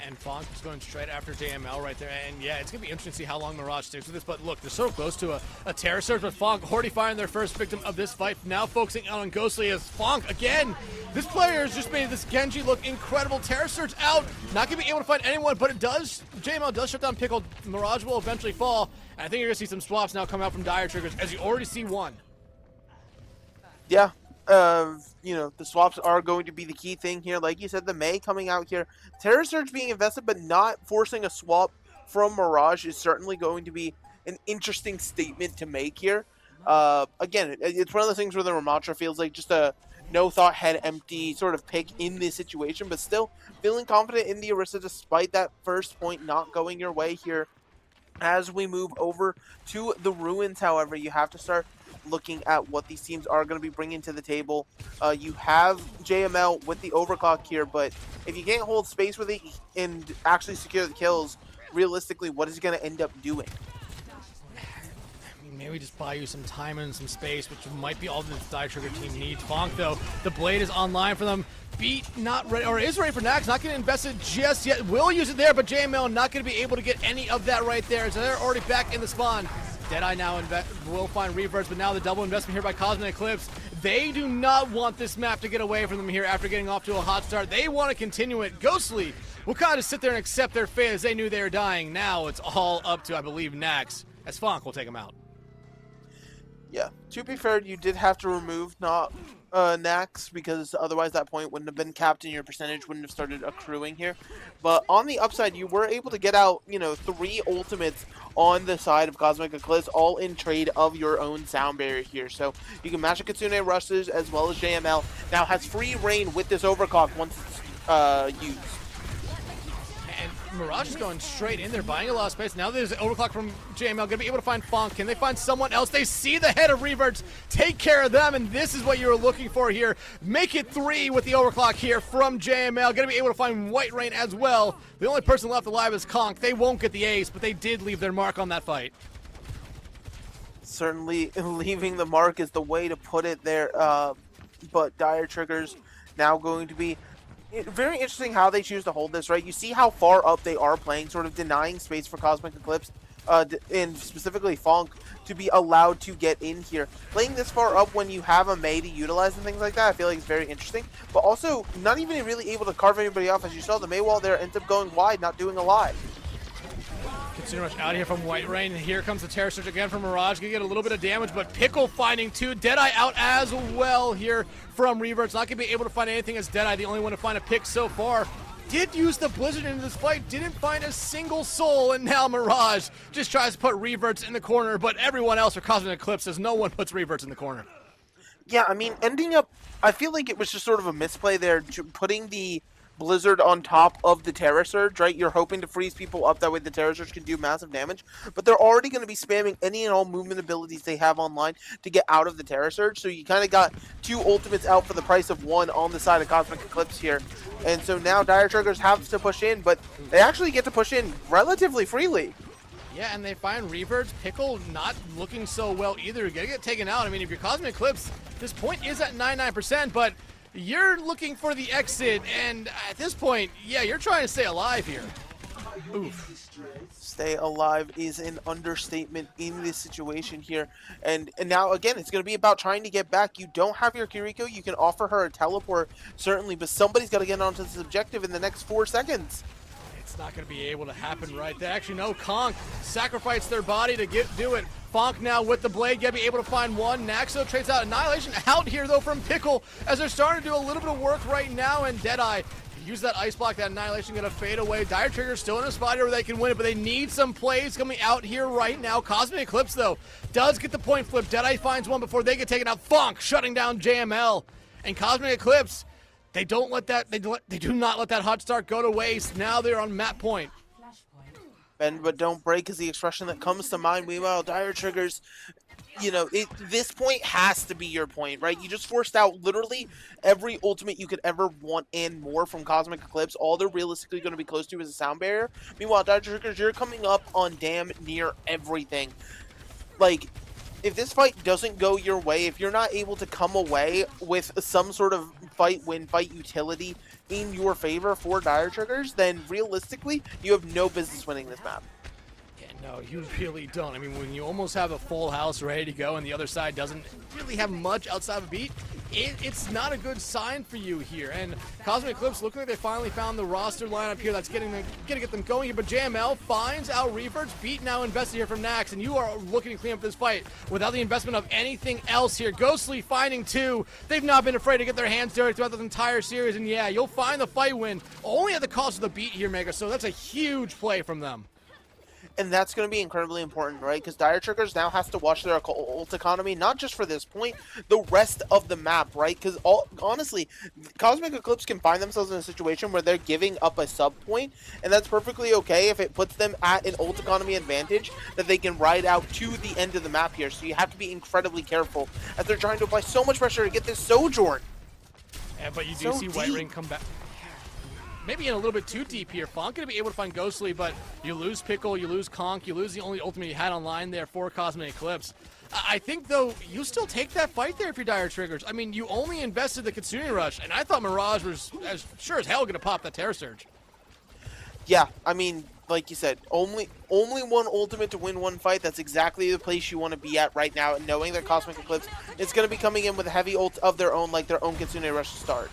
And Fonk is going straight after JML right there. And yeah, it's going to be interesting to see how long Mirage sticks with this. But look, they're so close to a Terror Surge, but Fonk already finding their first victim of this fight. Now focusing on Ghostly as Fonk, again, this player has just made this Genji look incredible. Terror Surge out, not going to be able to find anyone, but it does, JML does shut down Pickle. Mirage will eventually fall. And I think you're going to see some swaps now come out from Dire Triggers, as you already see one. Yeah. You know, the swaps are going to be the key thing here. Like you said, the Mei coming out here. Terror Surge being invested, but not forcing a swap from Mirage is certainly going to be an interesting statement to make here. Again, it's one of those things where the Ramatra feels like just a no-thought, head empty sort of pick in this situation, but still feeling confident in the Orisa despite that first point not going your way here. As we move over to the Ruins, however, you have to start looking at what these teams are going to be bringing to the table. You have JML with the overclock here, but if you can't hold space with it and actually secure the kills, realistically, what is he going to end up doing? Maybe just buy you some time and some space, which might be all the Die Trigger team needs. Fonk, though, the blade is online for them. Beat not ready, or is ready for Nax, not getting invested just yet. Will use it there, but JML not going to be able to get any of that right there. So they're already back in the spawn. Deadeye now will find reverts, but now the double investment here by Cosmic Eclipse. They do not want this map to get away from them here after getting off to a hot start. They want to continue it. Ghostly will kind of sit there and accept their fate as they knew they were dying. Now it's all up to, I believe, Nax, as Fonk will take them out. Yeah, to be fair, you did have to remove not Nax, because otherwise that point wouldn't have been capped and your percentage wouldn't have started accruing here. But on the upside, you were able to get out, 3 ultimates on the side of Cosmic Eclipse, all in trade of your own sound barrier here. So you can match a Kitsune Rushes as well as JML. Now has free reign with this overclock once it's used. And Mirage is going straight in there, buying a lot of space. Now there's an overclock from JML, going to be able to find Funk. Can they find someone else? They see the head of Reverts, take care of them, and this is what you were looking for here. Make it 3 with the overclock here from JML. Going to be able to find White Rain as well. The only person left alive is Conk. They won't get the ace, but they did leave their mark on that fight. Certainly leaving the mark is the way to put it there, but Dire Triggers now going to be very interesting how they choose to hold this, right? You see how far up they are playing, sort of denying space for Cosmic Eclipse, and specifically Funk, to be allowed to get in here. Playing this far up when you have a Mei to utilize and things like that, I feel like it's very interesting, but also not even really able to carve anybody off. As you saw, the Mei wall there ends up going wide, not doing a lot. Kitsune Rush out here from White Rain. Here comes the Terror Surge again from Mirage. Gonna get a little bit of damage, but Pickle finding 2. Deadeye out as well here from Reverts. Not gonna be able to find anything as Deadeye, the only one to find a pick so far. Did use the Blizzard into this fight, didn't find a single soul, and now Mirage just tries to put Reverts in the corner, but everyone else for Cosmic Eclipse says no one puts Reverts in the corner. Yeah, I mean, ending up, I feel like it was just sort of a misplay there, putting the Blizzard on top of the Terror Surge, right? You're hoping to freeze people up, that way the Terror Surge can do massive damage, but they're already going to be spamming any and all movement abilities they have online to get out of the Terror Surge, so you kind of got 2 ultimates out for the price of 1 on the side of Cosmic Eclipse here. And so now Dire Triggers have to push in, but they actually get to push in relatively freely. Yeah, and they find Reverts. Pickle not looking so well either. Gonna get taken out. I mean, if you're Cosmic Eclipse, this point is at 99%, but you're looking for the exit, and at this point, yeah, you're trying to stay alive here. Oof. Stay alive is an understatement in this situation here. And now, again, it's going to be about trying to get back. You don't have your Kiriko. You can offer her a teleport, certainly, but somebody's got to get onto this objective in the next 4 seconds. It's not going to be able to happen right there. Actually, no, Conk sacrificed their body to do it. Fonk now with the blade, gonna be able to find 1. Naxo trades out Annihilation out here, though, from Pickle, as they're starting to do a little bit of work right now, and Deadeye use that Ice Block, that Annihilation gonna fade away. Dire Trigger's still in a spot here where they can win it, but they need some plays coming out here right now. Cosmic Eclipse, though, does get the point flip. Deadeye finds 1 before they get taken out. Fonk shutting down JML, and Cosmic Eclipse, they don't let that, they do not let that hot start go to waste. Now they're on map point. Bend but don't break is the expression that comes to mind. Meanwhile, Dire Triggers, this point has to be your point, right? You just forced out literally every ultimate you could ever want and more from Cosmic Eclipse. All they're realistically going to be close to is a sound barrier. Meanwhile, Dire Triggers, you're coming up on damn near everything. Like, if this fight doesn't go your way, if you're not able to come away with some sort of fight utility in your favor for Dire Triggers, then realistically, you have no business winning this map. Yeah, no, you really don't. I mean, when you almost have a full house ready to go and the other side doesn't really have much outside of a beat, it's not a good sign for you here. And Cosmic Eclipse looking like they finally found the roster lineup here that's gonna get them going here. But JML finds out Reverts. Beat now invested here from Nax, and you are looking to clean up this fight without the investment of anything else here. Ghostly finding 2. They've not been afraid to get their hands dirty throughout this entire series, and yeah, you'll find the fight win only at the cost of the beat here, Mega. So that's a huge play from them. And that's going to be incredibly important, right? Because Dire Triggers now has to watch their ult economy, not just for this point, the rest of the map, right? Because honestly, Cosmic Eclipse can find themselves in a situation where they're giving up a sub point, and that's perfectly okay if it puts them at an ult economy advantage that they can ride out to the end of the map here. So you have to be incredibly careful as they're trying to apply so much pressure to get this Sojourn. Yeah, but you do So see White deep. Ring come back. Maybe in a little bit too deep here. Fonk gonna be able to find Ghostly, but you lose Pickle, you lose Conk, you lose the only ultimate you had online there for Cosmic Eclipse. I think, though, you still take that fight there if you're Dire Triggers. I mean, you only invested the Kitsune Rush, and I thought Mirage was as sure as hell gonna pop that Terror Surge. Yeah, I mean, like you said, only 1 ultimate to win 1 fight. That's exactly the place you want to be at right now, and knowing that Cosmic Eclipse is going to be coming in with a heavy ult of their own, like their own Kitsune Rush to start.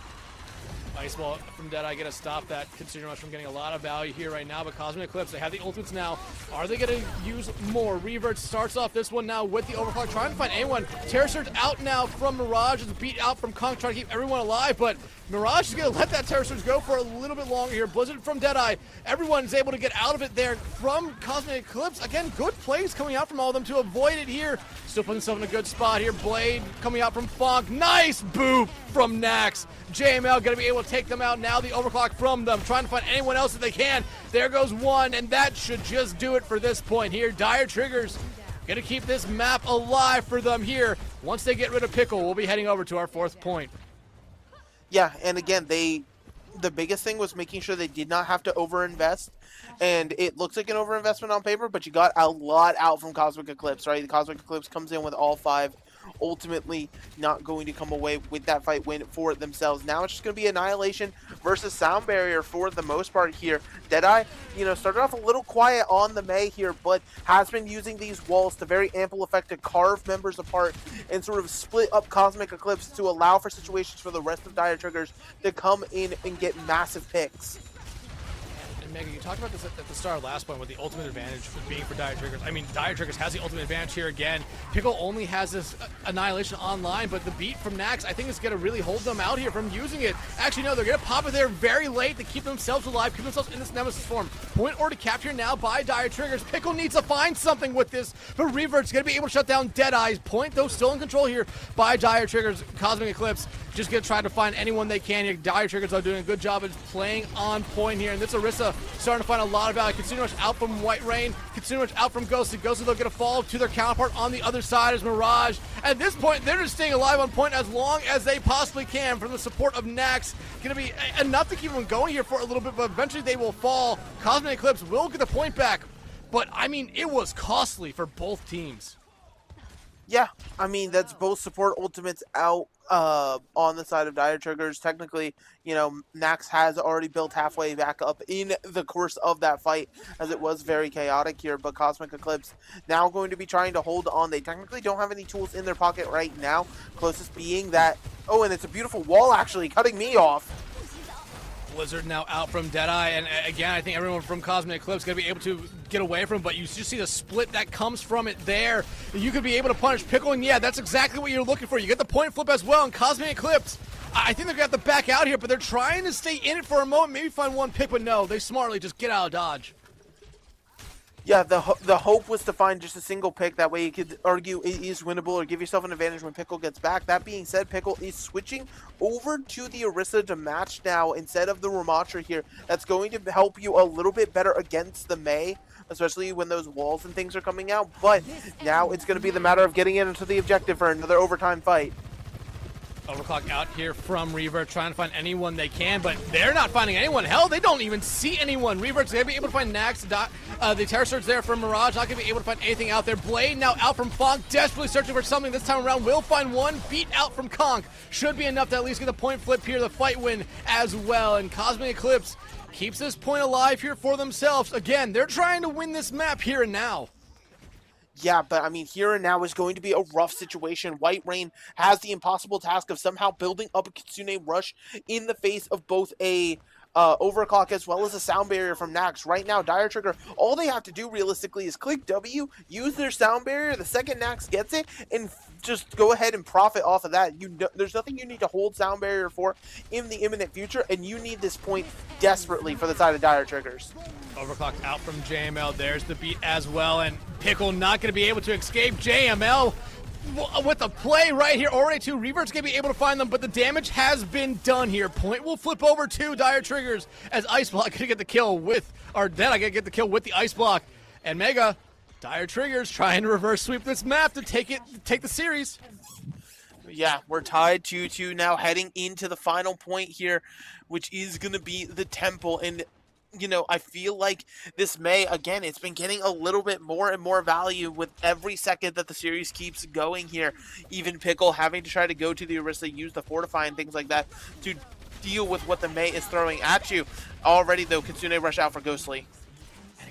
Ice Wall from Deadeye gonna stop that Consumer Rush from getting a lot of value here right now, but Cosmic Eclipse, they have the ultimates now. Are they gonna use more? Revert starts off this one now with the overclock, trying to find anyone. Terror Surge out now from Mirage, is beat out from Kong, trying to keep everyone alive, but Mirage is gonna let that Terror Surge go for a little bit longer here. Blizzard from Deadeye, everyone's able to get out of it there from Cosmic Eclipse. Again, good plays coming out from all of them to avoid it here. Still putting himself in a good spot here. Blade coming out from Fonk. Nice boop from Nax. JML going to be able to take them out now. The overclock from them. Trying to find anyone else that they can. There goes one, and that should just do it for this point here. Dire Triggers going to keep this map alive for them here. Once they get rid of Pickle, we'll be heading over to our 4th point. Yeah, and again, the biggest thing was making sure they did not have to overinvest. And it looks like an overinvestment on paper, but you got a lot out from Cosmic Eclipse, right? The Cosmic Eclipse comes in with all 5, ultimately not going to come away with that fight win for themselves. Now it's just going to be Annihilation versus Sound Barrier for the most part here. Deadeye, started off a little quiet on the Mei here, but has been using these walls to very ample effect to carve members apart and sort of split up Cosmic Eclipse to allow for situations for the rest of Dire Triggers to come in and get massive picks. Mega, you talked about this at the start of last point with the ultimate advantage being for Dire Triggers. I mean, Dire Triggers has the ultimate advantage here again. Pickle only has this Annihilation online, but the beat from Nax, I think, is going to really hold them out here from using it. Actually, no, they're going to pop it there very late to keep themselves alive, keep themselves in this Nemesis form. Point or to capture now by Dire Triggers. Pickle needs to find something with this, but Revert's going to be able to shut down Deadeye's. Point, though, still in control here by Dire Triggers. Cosmic Eclipse just going to try to find anyone they can here. Dire Triggers are doing a good job of playing on point here, and this Orisa starting to find a lot of value. Consumer Rush out from White Rain. Consumer Rush out from Ghosty. Ghosty, they'll get a fall to their counterpart on the other side as Mirage. At this point, they're just staying alive on point as long as they possibly can from the support of Nax. Going to be enough to keep them going here for a little bit, but eventually they will fall. Cosmic Eclipse will get the point back, but I mean, it was costly for both teams. Yeah, I mean, that's both support ultimates out on the side of Dire Triggers. Technically, Nax has already built halfway back up in the course of that fight, as it was very chaotic here, but Cosmic Eclipse now going to be trying to hold on. They technically don't have any tools in their pocket right now, closest being that, oh, and it's a beautiful wall actually, cutting me off. Blizzard now out from Deadeye, and again, I think everyone from Cosmic Eclipse is going to be able to get away from him, but you just see the split that comes from it there. You could be able to punish Pickle, and yeah, that's exactly what you're looking for. You get the point flip as well, and Cosmic Eclipse, I think they're going to have to back out here, but they're trying to stay in it for a moment, maybe find one pick, but no, they smartly just get out of dodge. Yeah, the hope was to find just a single pick. That way you could argue it is winnable or give yourself an advantage when Pickle gets back. That being said, Pickle is switching over to the Orisa to match now instead of the Ramattra here. That's going to help you a little bit better against the Mei, especially when those walls and things are coming out. But now it's going to be the matter of getting into the objective for another overtime fight. Overclock out here from Revert, trying to find anyone they can, but they're not finding anyone. Hell, they don't even see anyone. Revert's going to be able to find Nax. The Terror Surge there from Mirage, not going to be able to find anything out there. Blade now out from Fonk, desperately searching for something this time around. Will find one, beat out from Conk. Should be enough to at least get the point flip here, the fight win as well. And Cosmic Eclipse keeps this point alive here for themselves. Again, they're trying to win this map here and now. Yeah, but I mean, here and now is going to be a rough situation. White Rain has the impossible task of somehow building up a Kitsune Rush in the face of both a overclock as well as a sound barrier from Nax. Right now, Dire Trigger, all they have to do realistically is click W, use their sound barrier the second Nax gets it, and just go ahead and profit off of that. There's nothing you need to hold sound barrier for in the imminent future, and you need this point desperately for the side of Dire Triggers. Overclock out from JML. There's the beat as well, and Pickle not going to be able to escape. JML with the play right here. Already too. Revert's going to be able to find them, but the damage has been done here. Point will flip over to Dire Triggers as Ice Block going to get the kill with, or then I going to get the kill with the Ice Block. And Mega, Dire Triggers trying to reverse sweep this map to take the series. Yeah, we're tied 2-2 now, heading into the final point here, which is going to be the Temple. And I feel like this Mei, again, it's been getting a little bit more and more value with every second that the series keeps going here. Even Pickle having to try to go to the Orisa, use the Fortify and things like that to deal with what the Mei is throwing at you. Already, though, Kitsune Rush out for Ghostly.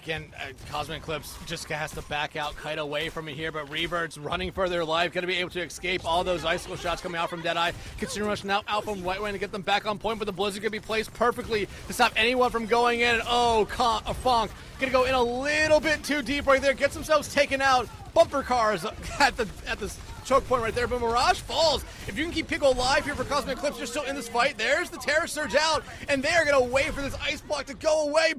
Again, Cosmic Eclipse just has to back out, kite away from it here, but Revert's running for their life, going to be able to escape all those icicle shots coming out from Deadeye. Considering Rush now out from White Rain to get them back on point, but the Blizzard going to be placed perfectly to stop anyone from going in. And Fonk going to go in a little bit too deep right there, gets themselves taken out. Bumper cars at this choke point right there, but Mirage falls. If you can keep Pickle alive here for Cosmic Eclipse, you're still in this fight. There's the Terror Surge out, and they are going to wait for this ice block to go away.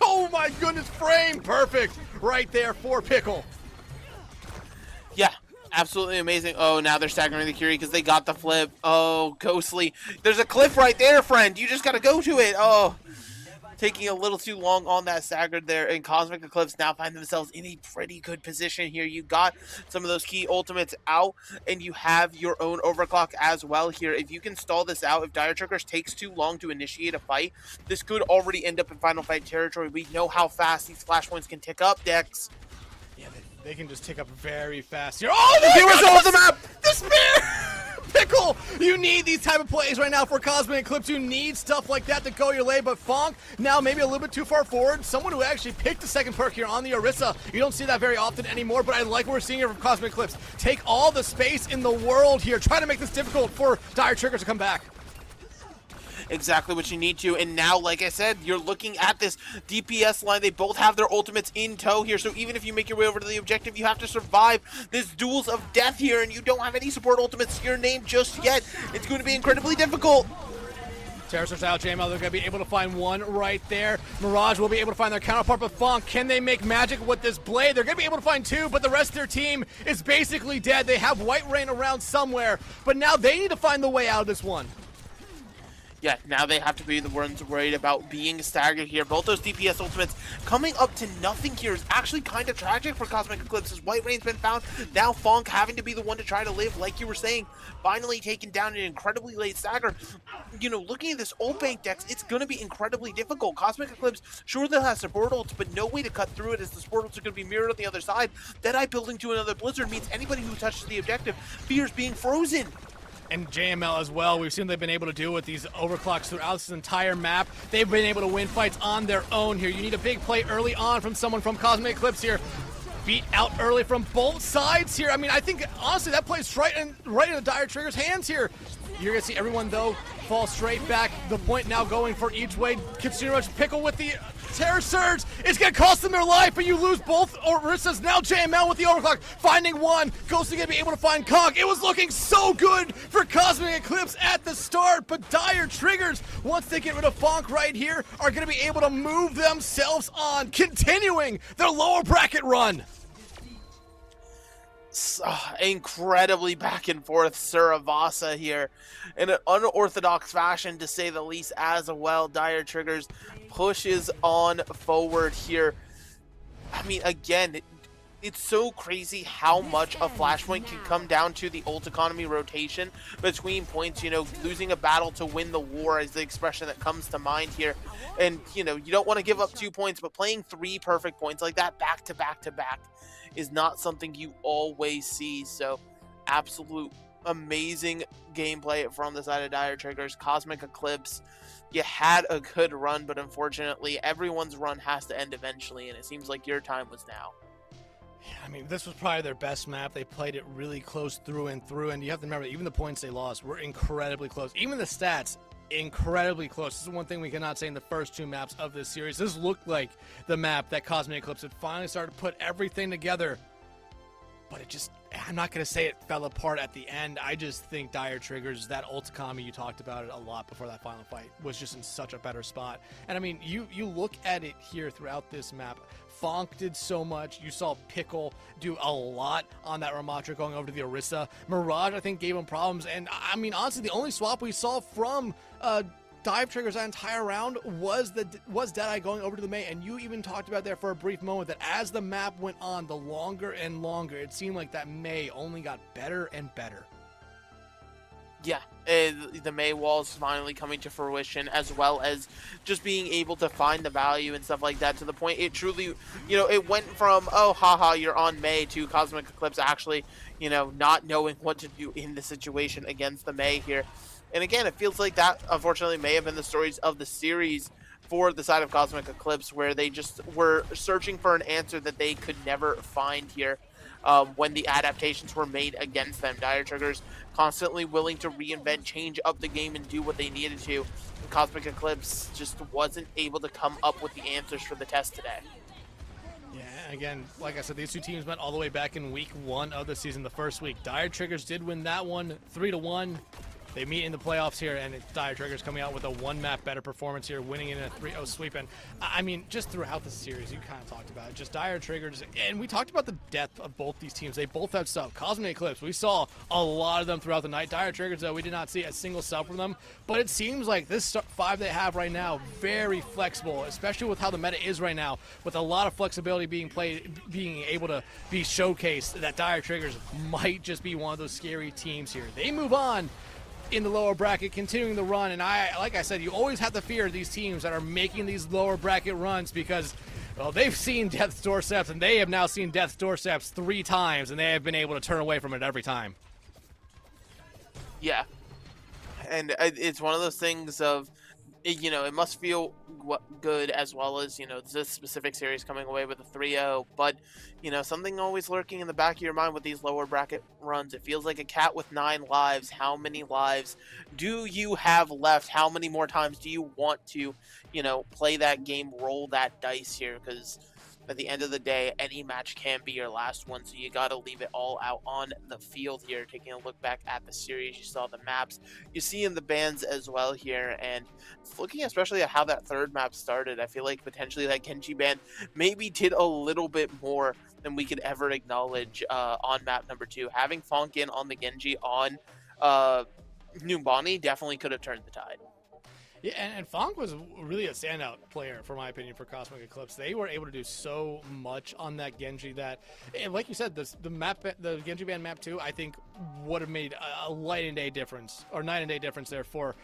Oh my goodness, frame perfect right there for Pickle. Yeah, absolutely amazing. Oh, now they're staggering the Curie because they got the flip. Oh, Ghostly. There's a cliff right there, friend. You just got to go to it. Oh, taking a little too long on that staggered there, and Cosmic Eclipse now find themselves in a pretty good position here. You got some of those key ultimates out, and you have your own overclock as well here. If you can stall this out, if Dire Triggers takes too long to initiate a fight, this could already end up in final fight territory. We know how fast these flashpoints can tick up, Dex. Yeah, they can just tick up very fast here. Oh, the Heroes off the map! Despair! Pickle, you need these type of plays right now for Cosmic Eclipse. You need stuff like that to go your way, but Fonk now maybe a little bit too far forward. Someone who actually picked the second perk here on the Orisa. You don't see that very often anymore, but I like what we're seeing here from Cosmic Eclipse. Take all the space in the world here. Try to make this difficult for Dire Triggers to come back. Exactly what you need to, and now, like I said, you're looking at this DPS line. They both have their ultimates in tow here, so even if you make your way over to the objective, you have to survive this duels of death here, and you don't have any support ultimates to your name just yet. It's going to be incredibly difficult. Terror Surge out, JML, they're going to be able to find one right there. Mirage will be able to find their counterpart, but Fonk, can they make magic with this blade? They're going to be able to find two, but the rest of their team is basically dead. They have White Rain around somewhere, but now they need to find the way out of this one. Yeah, now they have to be the ones worried about being staggered here. Both those DPS ultimates coming up to nothing here is actually kind of tragic for Cosmic Eclipse, as White Rain's been found. Now Fonk having to be the one to try to live, like you were saying, finally taken down an incredibly late stagger. You know, looking at this ult bank, Dex, it's going to be incredibly difficult. Cosmic Eclipse, sure they'll have support ults, but no way to cut through it, as the support ults are going to be mirrored on the other side. Deadeye building to another Blizzard means anybody who touches the objective fears being frozen. And JML as well. We've seen they've been able to do with these overclocks throughout this entire map. They've been able to win fights on their own here. You need a big play early on from someone from Cosmic Eclipse here. Beat out early from both sides here. I mean, I think, honestly, that plays right in the Dire Triggers' hands here. You're going to see everyone, though, fall straight back. The point now going for each way. Kitsune Pickle with the Terror Surge. It's going to cost them their life, but you lose both Orisas. Now JML with the overclock, finding one. Ghost is going to be able to find Cog. It was looking so good for Cosmic Eclipse at the start, but Dire Triggers, once they get rid of Fonk right here, are going to be able to move themselves on, continuing their lower bracket run. Incredibly back and forth Suravasa here in an unorthodox fashion, to say the least, as well. Dire Triggers pushes on forward here. I mean, again, it's so crazy how much a flashpoint can come down to the ult economy rotation between points. You know, losing a battle to win the war is the expression that comes to mind here. And, you know, you don't want to give up 2 points, but playing 3 perfect points like that back to back to back is not something you always see. So absolute amazing gameplay from the side of Dire Triggers. Cosmic Eclipse, you had a good run, but unfortunately everyone's run has to end eventually, and it seems like your time was now. I mean, this was probably their best map. They played it really close through and through, and you have to remember, even the points they lost were incredibly close. Even the stats, incredibly close. This is one thing we cannot say in the first 2 maps of this series. This looked like the map that Cosmic Eclipse had finally started to put everything together, but it just, I'm not going to say it fell apart at the end. I just think Dire Triggers, that ult economy, you talked about it a lot before that final fight, was just in such a better spot. And I mean, you look at it here throughout this map. Fonk did so much. You saw Pickle do a lot on that Ramatra going over to the Orisa. Mirage, I think, gave him problems. And I mean, honestly, the only swap we saw from Dive Triggers that entire round was Deadeye going over to the Mei. And you even talked about there for a brief moment that as the map went on, the longer and longer, it seemed like that Mei only got better and better. Yeah, the Mei walls finally coming to fruition, as well as just being able to find the value and stuff like that, to the point it truly, you know, it went from, oh, haha, you're on Mei, to Cosmic Eclipse actually, you know, not knowing what to do in the situation against the Mei here. And again, it feels like that, unfortunately, may have been the stories of the series for the side of Cosmic Eclipse, where they just were searching for an answer that they could never find here when the adaptations were made against them. Dire Triggers constantly willing to reinvent, change up the game, and do what they needed to. And Cosmic Eclipse just wasn't able to come up with the answers for the test today. Yeah, again, like I said, these two teams met all the way back in week 1 of the season, the first week. Dire Triggers did win that one 3-1. They meet in the playoffs here, and it's Dire Triggers coming out with a one-map better performance here, winning in a 3-0 sweep. And I mean, just throughout the series, you kind of talked about it, just Dire Triggers, and we talked about the depth of both these teams. They both have sub. Cosmic Eclipse, we saw a lot of them throughout the night. Dire Triggers, though, we did not see a single sub from them, but it seems like this 5 they have right now, very flexible, especially with how the meta is right now, with a lot of flexibility being played, being able to be showcased, that Dire Triggers might just be one of those scary teams here. They move on in the lower bracket, continuing the run, and like I said, you always have to fear these teams that are making these lower bracket runs because, well, they've seen Death's Doorsteps, and they have now seen Death's Doorsteps 3 times, and they have been able to turn away from it every time. Yeah, and it's one of those things of, you know, it must feel good as well as, you know, this specific series coming away with a 3-0, but, you know, something always lurking in the back of your mind with these lower bracket runs. It feels like a cat with 9 lives. How many lives do you have left? How many more times do you want to, you know, play that game, roll that dice here? Because at the end of the day, any match can be your last one, so you got to leave it all out on the field here. Taking a look back at the series, you saw the maps, you see in the bans as well here, and looking especially at how that 3rd map started, I feel like potentially that Genji ban maybe did a little bit more than we could ever acknowledge on map number 2. Having Fonk in on the Genji on Numbani definitely could have turned the tide. Yeah, and Fonk was really a standout player, for my opinion, for Cosmic Eclipse. They were able to do so much on that Genji that, and like you said, the Genji ban map 2, I think would have made a light and day difference, or night and day difference there for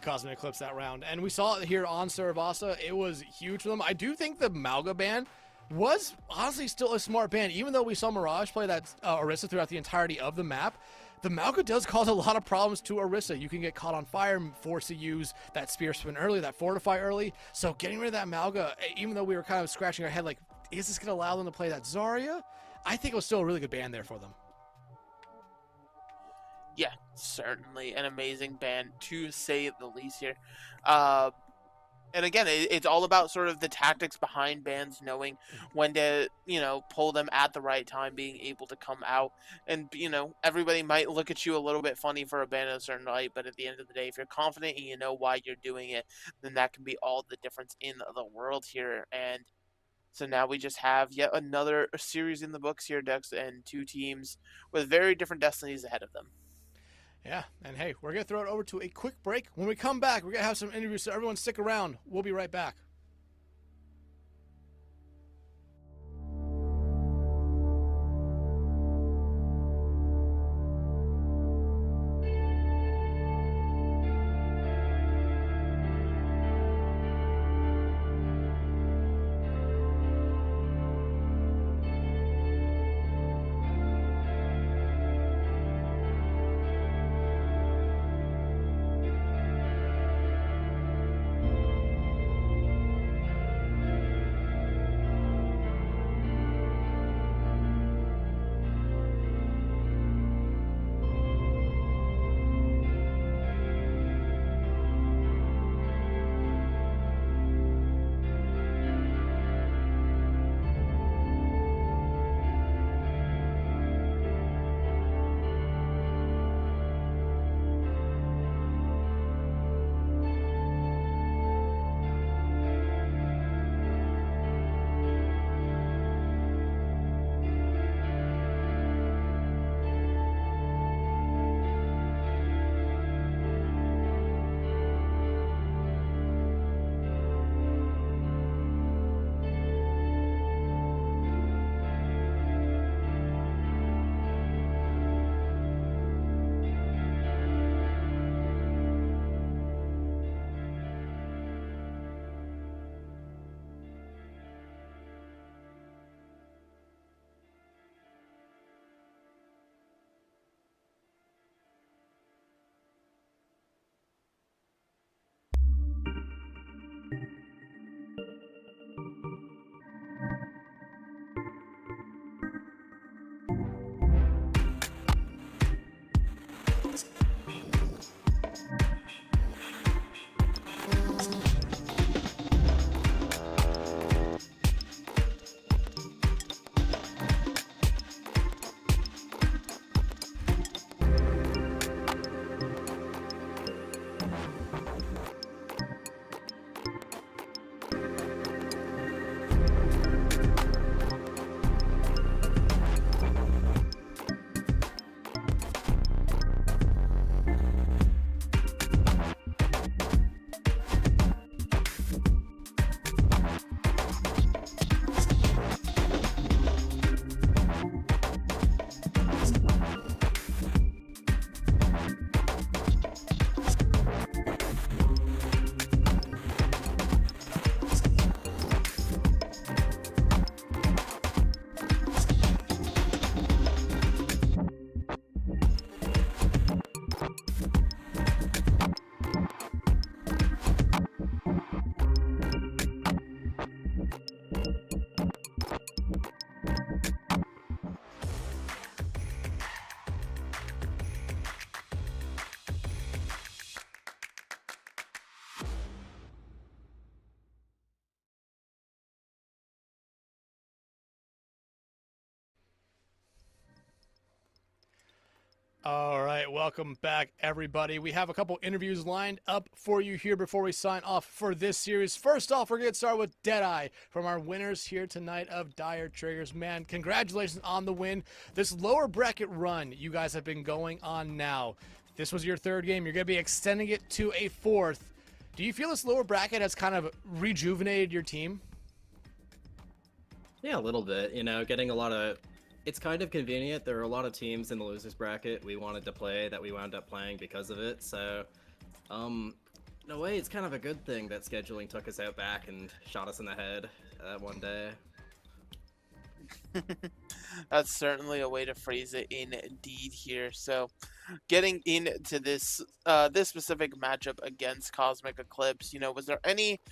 Cosmic Eclipse that round. And we saw it here on Saravasa. It was huge for them. I do think the Mauga ban was honestly still a smart ban, even though we saw Mirage play that Orisa throughout the entirety of the map. The Mauga does cause a lot of problems to Orisa. You can get caught on fire, forced to use that Spear Spin early, that Fortify early. So getting rid of that Mauga, even though we were kind of scratching our head like, is this going to allow them to play that Zarya? I think it was still a really good ban there for them. Yeah, certainly an amazing ban, to say the least here. And again, it's all about sort of the tactics behind bans, knowing when to, you know, pull them at the right time, being able to come out. And, you know, everybody might look at you a little bit funny for a ban at a certain night, but at the end of the day, if you're confident and you know why you're doing it, then that can be all the difference in the world here. And so now we just have yet another series in the books here, Dex, and 2 teams with very different destinies ahead of them. Yeah, and hey, we're going to throw it over to a quick break. When we come back, we're going to have some interviews, so everyone stick around. We'll be right back. All right, welcome back, everybody. We have a couple interviews lined up for you here before we sign off for this series. First off, we're going to start with Deadeye from our winners here tonight of Dire Triggers. Man, congratulations on the win. This lower bracket run you guys have been going on now. This was your third game. You're going to be extending it to a fourth. Do you feel this lower bracket has kind of rejuvenated your team? Yeah, a little bit. You know, getting a lot of... It's kind of convenient. There are a lot of teams in the losers bracket we wanted to play that we wound up playing because of it. So, in a way, it's kind of a good thing that scheduling took us out back and shot us in the head one day. That's certainly a way to phrase it indeed here. So, getting into this this specific matchup against Cosmic Eclipse, was there any,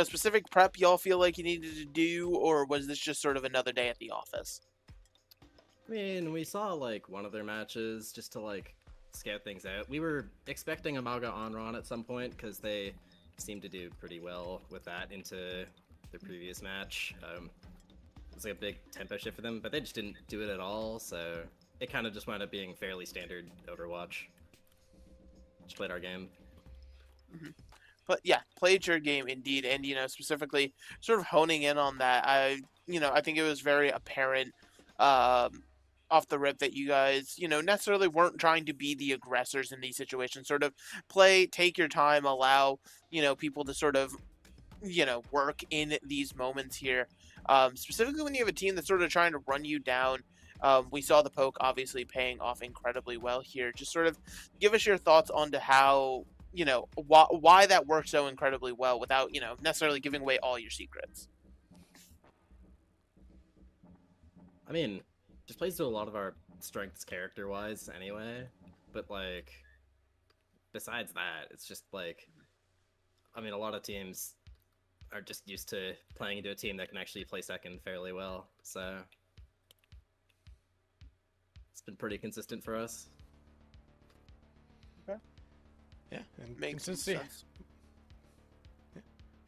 specific prep y'all feel like you needed to do, or was this just sort of another day at the office? I mean, we saw, like, one of their matches just to, like, scout things out. We were expecting Amaga Onron at some point, because they seemed to do pretty well with that into their previous match. It was like a big tempo shift for them, but they just didn't do it at all, so it kind of just wound up being fairly standard Overwatch. Just played our game. Mm-hmm. But yeah, played your game indeed, and specifically sort of honing in on that. I think it was very apparent off the rip that you guys, necessarily weren't trying to be the aggressors in these situations. Sort of play, take your time, allow, people to sort of, work in these moments here. Specifically when you have a team that's sort of trying to run you down. We saw the poke obviously paying off incredibly well here. Just sort of give us your thoughts onto how, why that worked so incredibly well without, necessarily giving away all your secrets. I mean, just plays to a lot of our strengths character-wise anyway, but, like, besides that, it's just, like, I mean, a lot of teams are just used to playing into a team that can actually play second fairly well, so it's been pretty consistent for us. Okay. Yeah, and Makes consistency. sense.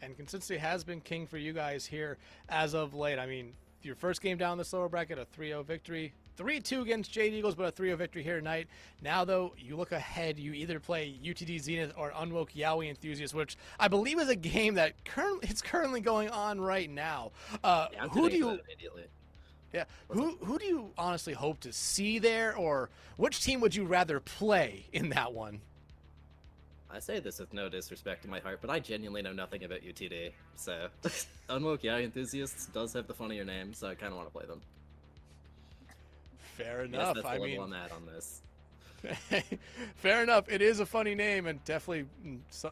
And consistency has been king for you guys here as of late. I mean, your first game down this lower bracket, a 3-0 victory. 3-2 against Jade Eagles, but a 3-0 victory here tonight. Now, though, you look ahead. You either play UTD Zenith or Unwoke Yaoi Enthusiast, which I believe is a game that it's currently going on right now. Who do you... Yeah, who do you honestly hope to see there, or which team would you rather play in that one? I say this with no disrespect to my heart, but I genuinely know nothing about UTD, so Unwoke Yaoi Enthusiasts does have the funnier name, so I kind of want to play them. Fair Yes, enough. that's the I level mean, I'm at on this. fair enough. It is a funny name, and definitely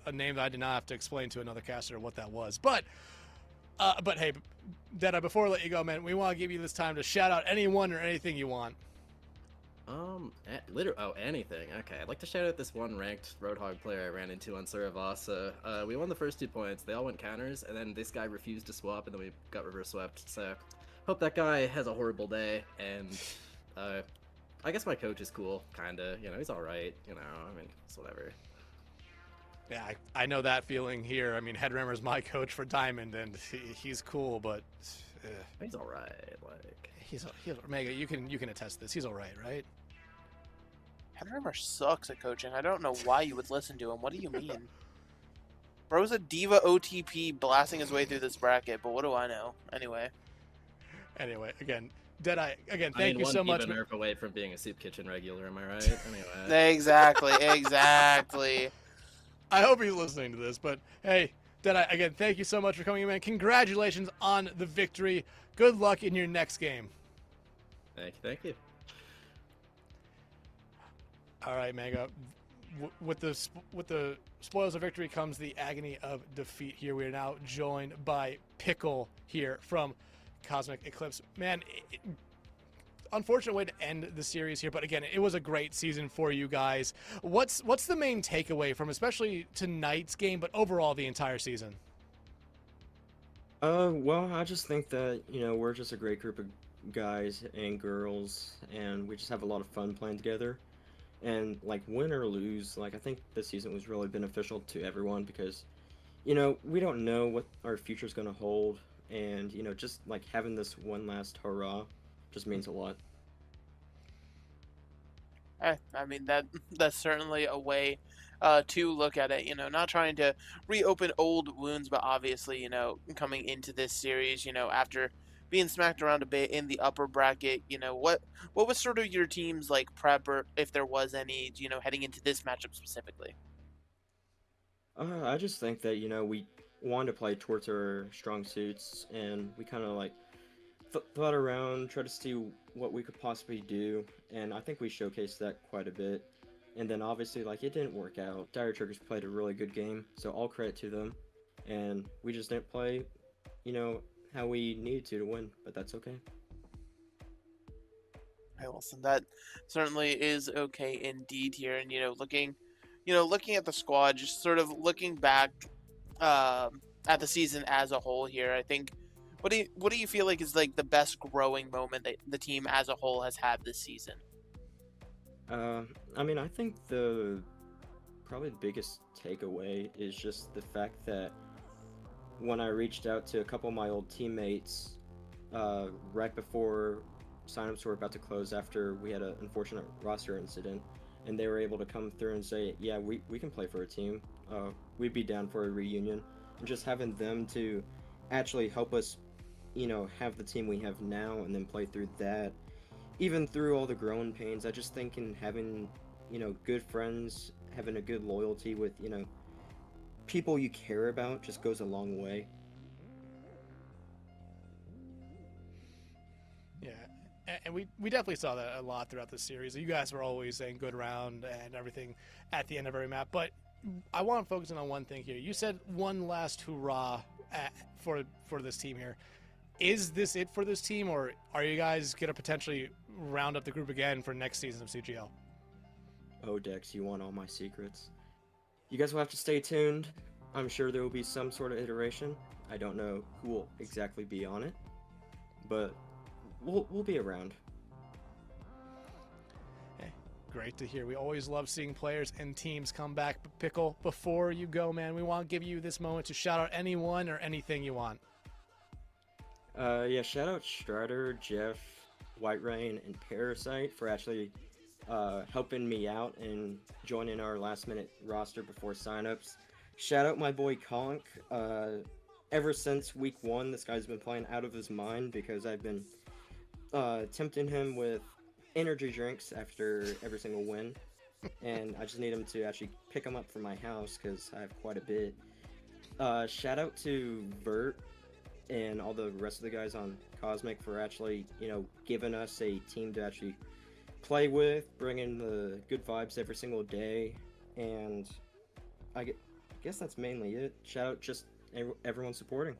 a name that I did not have to explain to another caster what that was. But hey, Deadeye, before I let you go, man, we want to give you this time to shout out anyone or anything you want. Anything. Okay, I'd like to shout out this one ranked Roadhog player I ran into on Suravasa. We won the first 2 points. They all went counters, and then this guy refused to swap, and then we got reverse swept. So, hope that guy has a horrible day, and, I guess my coach is cool, kinda. He's alright, I mean, it's whatever. Yeah, I know that feeling here. I mean, Headrammer's my coach for Diamond, and he's cool, but... He's alright, like... He's Mega, you can attest to this. He's alright, right? Headrammer sucks at coaching. I don't know why you would listen to him. What do you mean? Bro's a diva OTP blasting his way through this bracket, but what do I know? Anyway, again, Deadeye, thank you so much. One nerf away from being a soup kitchen regular, am I right? Anyway. Exactly. I hope he's listening to this, but hey, Deadeye, again, thank you so much for coming in, man. Congratulations on the victory. Good luck in your next game. Thank you. All right, Mega. With the spoils of victory comes the agony of defeat. Here we are now joined by Pickle here from Cosmic Eclipse. Man, unfortunate way to end the series here, but again, it was a great season for you guys. What's the main takeaway from especially tonight's game, but overall the entire season? Well, I just think that, we're just a great group of guys and girls, and we just have a lot of fun playing together. And, like, win or lose, like, I think this season was really beneficial to everyone because, we don't know what our future's going to hold, and, just, like, having this one last hurrah just means a lot. I mean that's certainly a way to look at it. You know, not trying to reopen old wounds, but obviously, you know, coming into this series, you know, after being smacked around a bit in the upper bracket, you know, what was sort of your team's like prep, or if there was any, you know, heading into this matchup specifically? I just think that, you know, we wanted to play towards our strong suits, and we kind of like thought around, tried to see what we could possibly do, and I think we showcased that quite a bit. And then obviously, like, it didn't work out. Dire Triggers played a really good game, so all credit to them. And we just didn't play, you know, how we needed to win, but that's okay. Hey, listen, that certainly is okay indeed here. And looking at the squad, just sort of looking back at the season as a whole here, I think, what do you feel like is like the best growing moment that the team as a whole has had this season? I mean, I think probably the biggest takeaway is just the fact that when I reached out to a couple of my old teammates right before signups were about to close after we had an unfortunate roster incident, and they were able to come through and say, yeah, we can play for a team. We'd be down for a reunion. And just having them to actually help us, you know, have the team we have now and then play through that. Even through all the growing pains, I just think in having, you know, good friends, having a good loyalty with, you know, people you care about just goes a long way. Yeah, and we definitely saw that a lot throughout the series. You guys were always saying good round and everything at the end of every map, but I want to focus in on one thing here. You said one last hurrah for this team here. Is this it for this team, or are you guys going to potentially round up the group again for next season of CGL? Oh, Dex, you want all my secrets? You guys will have to stay tuned. I'm sure there will be some sort of iteration. I don't know who will exactly be on it, but we'll be around. Hey, great to hear. We always love seeing players and teams come back. But Pickle, before you go, man, we want to give you this moment to shout out anyone or anything you want. Yeah, shout out Strider, Jeff, White Rain, and Parasite for actually helping me out and joining our last minute roster before signups. Shout out my boy Conk. Ever since week 1, this guy's been playing out of his mind because I've been tempting him with energy drinks after every single win. And I just need him to actually pick them up from my house because I have quite a bit. Shout out to Vert and all the rest of the guys on Cosmic for actually, you know, giving us a team to actually play with, bringing the good vibes every single day, and I guess that's mainly it. Shout out just everyone supporting.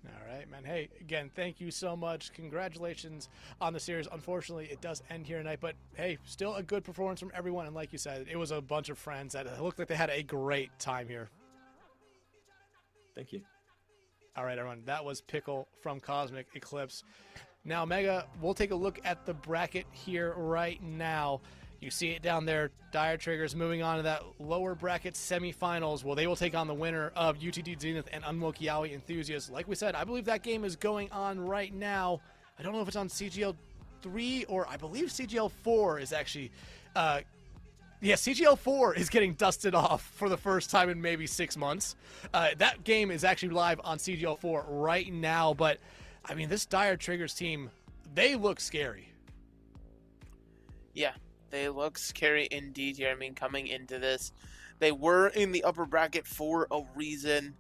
All right, man. Hey, again, thank you so much. Congratulations on the series. Unfortunately, it does end here tonight, but hey, still a good performance from everyone, and like you said, it was a bunch of friends that looked like they had a great time here. Thank you. All right, everyone, that was Pickle from Cosmic Eclipse. Now, Mega, we'll take a look at the bracket here right now. You see it down there. Dire Triggers moving on to that lower bracket semifinals. Well, they will take on the winner of UTD Zenith and Unwoke Yaoi Enthusiasts. Like we said, I believe that game is going on right now. I don't know if it's on CGL 3 or I believe CGL 4 is actually... Yeah, CGL 4 is getting dusted off for the first time in maybe 6 months. That game is actually live on CGL 4 right now, but, I mean, this Dire Triggers team, they look scary. Yeah, they look scary indeed here. I mean, coming into this, they were in the upper bracket for a reason.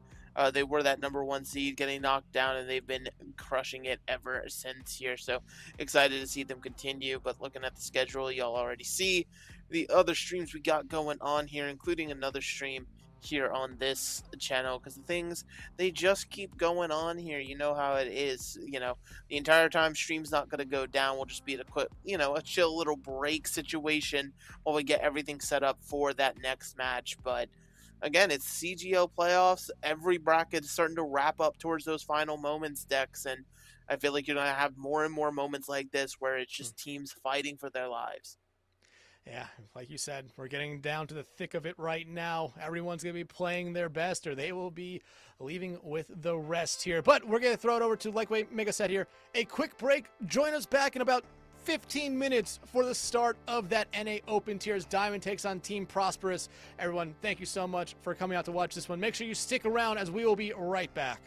They were that #1 seed, getting knocked down, and they've been crushing it ever since here. So excited to see them continue. But looking at the schedule, y'all already see the other streams we got going on here, including another stream here on this channel, because the things, they just keep going on here. You know how it is. You know, the entire time stream's not going to go down. We'll just be at a quick, you know, a chill little break situation while we get everything set up for that next match. But again, it's CGL playoffs. Every bracket is starting to wrap up towards those final moments, Dex, and I feel like you're going to have more and more moments like this where it's just teams fighting for their lives. Yeah, like you said, we're getting down to the thick of it right now. Everyone's going to be playing their best, or they will be leaving with the rest here. But we're going to throw it over to, like Mega said here, a quick break. Join us back in about 15 minutes for the start of that NA Open tier as Diamond takes on Team Prosperous. Everyone, thank you so much for coming out to watch this one. Make sure you stick around as we will be right back.